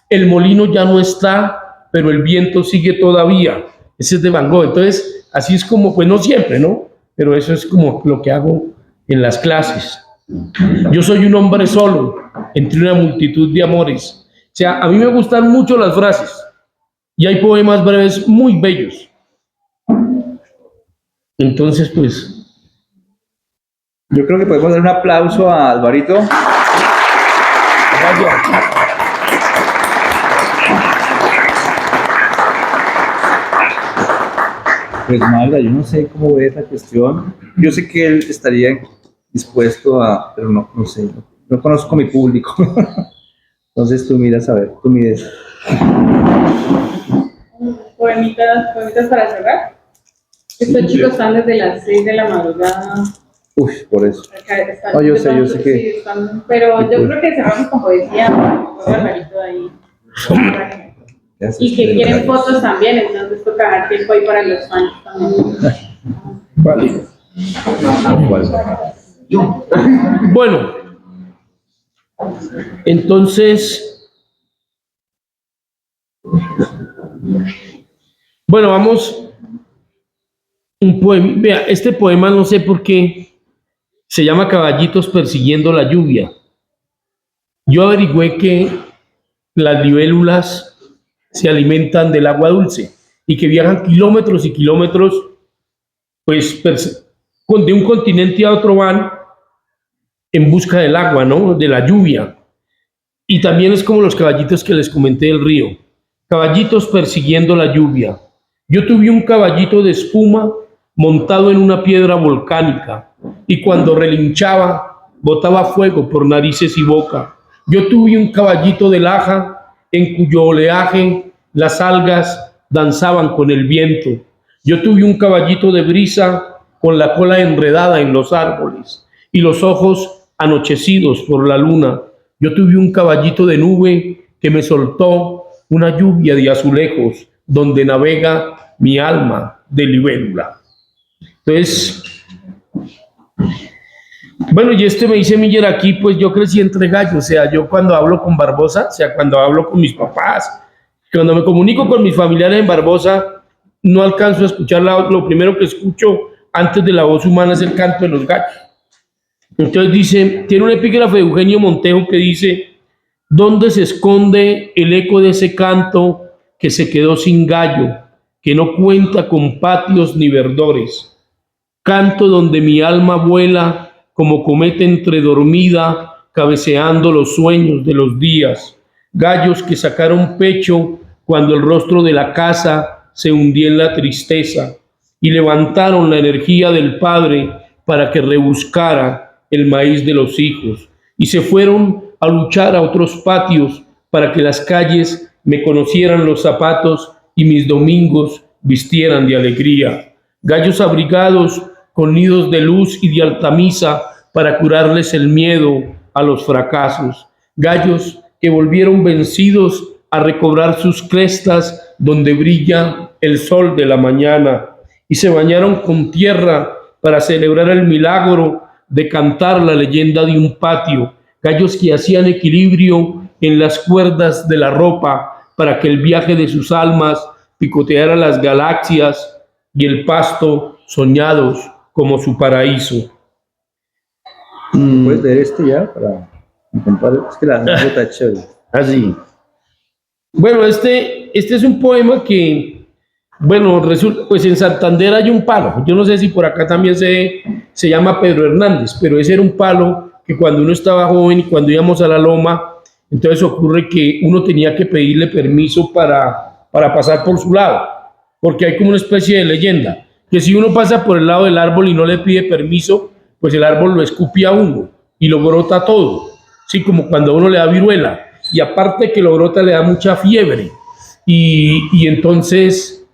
El molino ya no está, pero el viento sigue todavía. Ese es de Van Gogh. Entonces, así es como, pues no siempre, ¿no? Pero eso es como lo que hago en las clases. Yo soy un hombre solo entre una multitud de amores. O sea, a mí me gustan mucho las frases y hay poemas breves muy bellos. Entonces, pues... Yo creo que podemos dar un aplauso a Alvarito. Gracias. Pues Magda, yo no sé cómo ve esta cuestión. Yo sé que él estaría dispuesto a, pero no sé, no conozco mi público. Entonces tú miras, a ver, tú mides. Poemitas para cerrar. Estos chicos están desde las 6 de la madrugada. Uy, por eso. Están, No, yo sé sí, que... están, pero yo creo que cerramos con poesía, Barbarito ahí. Y que quieren fotos también, entonces toca dejar tiempo ahí para los fans también. Vale. Bueno, entonces, bueno, vamos un poema. Vea, este poema no sé por qué se llama Caballitos persiguiendo la lluvia. Yo averigüé que las libélulas se alimentan del agua dulce y que viajan kilómetros y kilómetros, pues de un continente a otro van en busca del agua, ¿no? De la lluvia. Y también es como los caballitos que les comenté del río. Caballitos persiguiendo la lluvia. Yo tuve un caballito de espuma montado en una piedra volcánica y cuando relinchaba botaba fuego por narices y boca. Yo tuve un caballito de laja en cuyo oleaje las algas danzaban con el viento. Yo tuve un caballito de brisa con la cola enredada en los árboles y los ojos anochecidos por la luna. Yo tuve un caballito de nube que me soltó una lluvia de azulejos donde navega mi alma de libélula. Entonces, bueno, y me dice Miller aquí, pues yo crecí entre gallos, o sea, yo cuando hablo con Barbosa, o sea, cuando hablo con mis papás, cuando me comunico con mis familiares en Barbosa, no alcanzo a escuchar lo primero que escucho antes de la voz humana es el canto de los gallos. Entonces dice, tiene un epígrafe de Eugenio Montejo que dice, ¿dónde se esconde el eco de ese canto que se quedó sin gallo, que no cuenta con patios ni verdores? Canto donde mi alma vuela como cometa entredormida, cabeceando los sueños de los días. Gallos que sacaron pecho cuando el rostro de la casa se hundía en la tristeza y levantaron la energía del padre para que rebuscara el maíz de los hijos. Y se fueron a luchar a otros patios para que las calles me conocieran los zapatos y mis domingos vistieran de alegría. Gallos abrigados con nidos de luz y de altamisa para curarles el miedo a los fracasos. Gallos que volvieron vencidos a recobrar sus crestas donde brilla el sol de la mañana, y se bañaron con tierra para celebrar el milagro de cantar la leyenda de un patio, gallos que hacían equilibrio en las cuerdas de la ropa para que el viaje de sus almas picoteara las galaxias y el pasto soñados como su paraíso. ¿Puedes leer este ya para compadre? Es que la anécdota es chévere. Así. Bueno, este es un poema que, bueno, resulta, pues en Santander hay un palo. Yo no sé si por acá también se llama Pedro Hernández, pero ese era un palo que cuando uno estaba joven y cuando íbamos a la loma, entonces ocurre que uno tenía que pedirle permiso para pasar por su lado, porque hay como una especie de leyenda, que si uno pasa por el lado del árbol y no le pide permiso, pues el árbol lo escupe a uno y lo brota todo, sí, como cuando a uno le da viruela, y aparte que lo brota le da mucha fiebre, y entonces,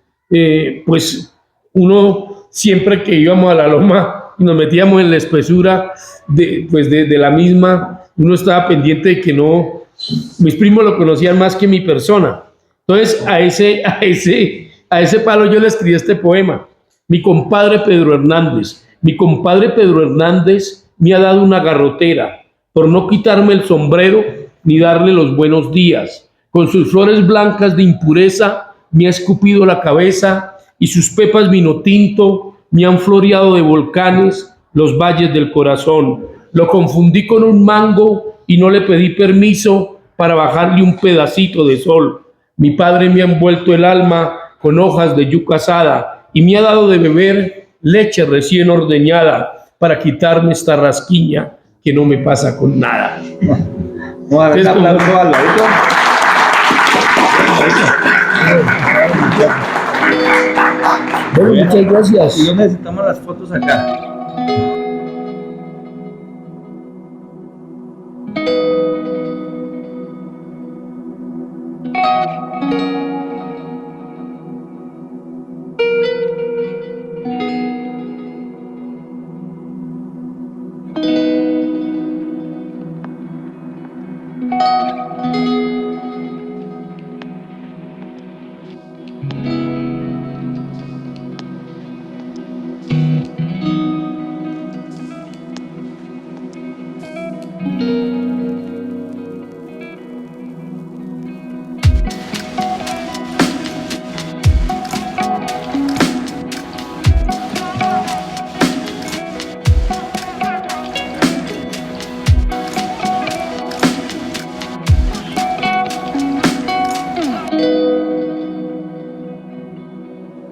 pues uno siempre que íbamos a la loma y nos metíamos en la espesura de la misma, uno estaba pendiente de que no, mis primos lo conocían más que mi persona. Entonces a ese palo yo le escribí este poema. Mi compadre Pedro Hernández me ha dado una garrotera por no quitarme el sombrero ni darle los buenos días. Con sus flores blancas de impureza me ha escupido la cabeza y sus pepas vino tinto me han floreado de volcanes los valles del corazón. Lo confundí con un mango y no le pedí permiso para bajarle un pedacito de sol. Mi padre me ha envuelto el alma con hojas de yuca asada y me ha dado de beber leche recién ordeñada para quitarme esta rasquiña que no me pasa con nada. Vamos a ver un aplauso al ladito. Bueno, muchas gracias. Y yo necesitamos las fotos acá.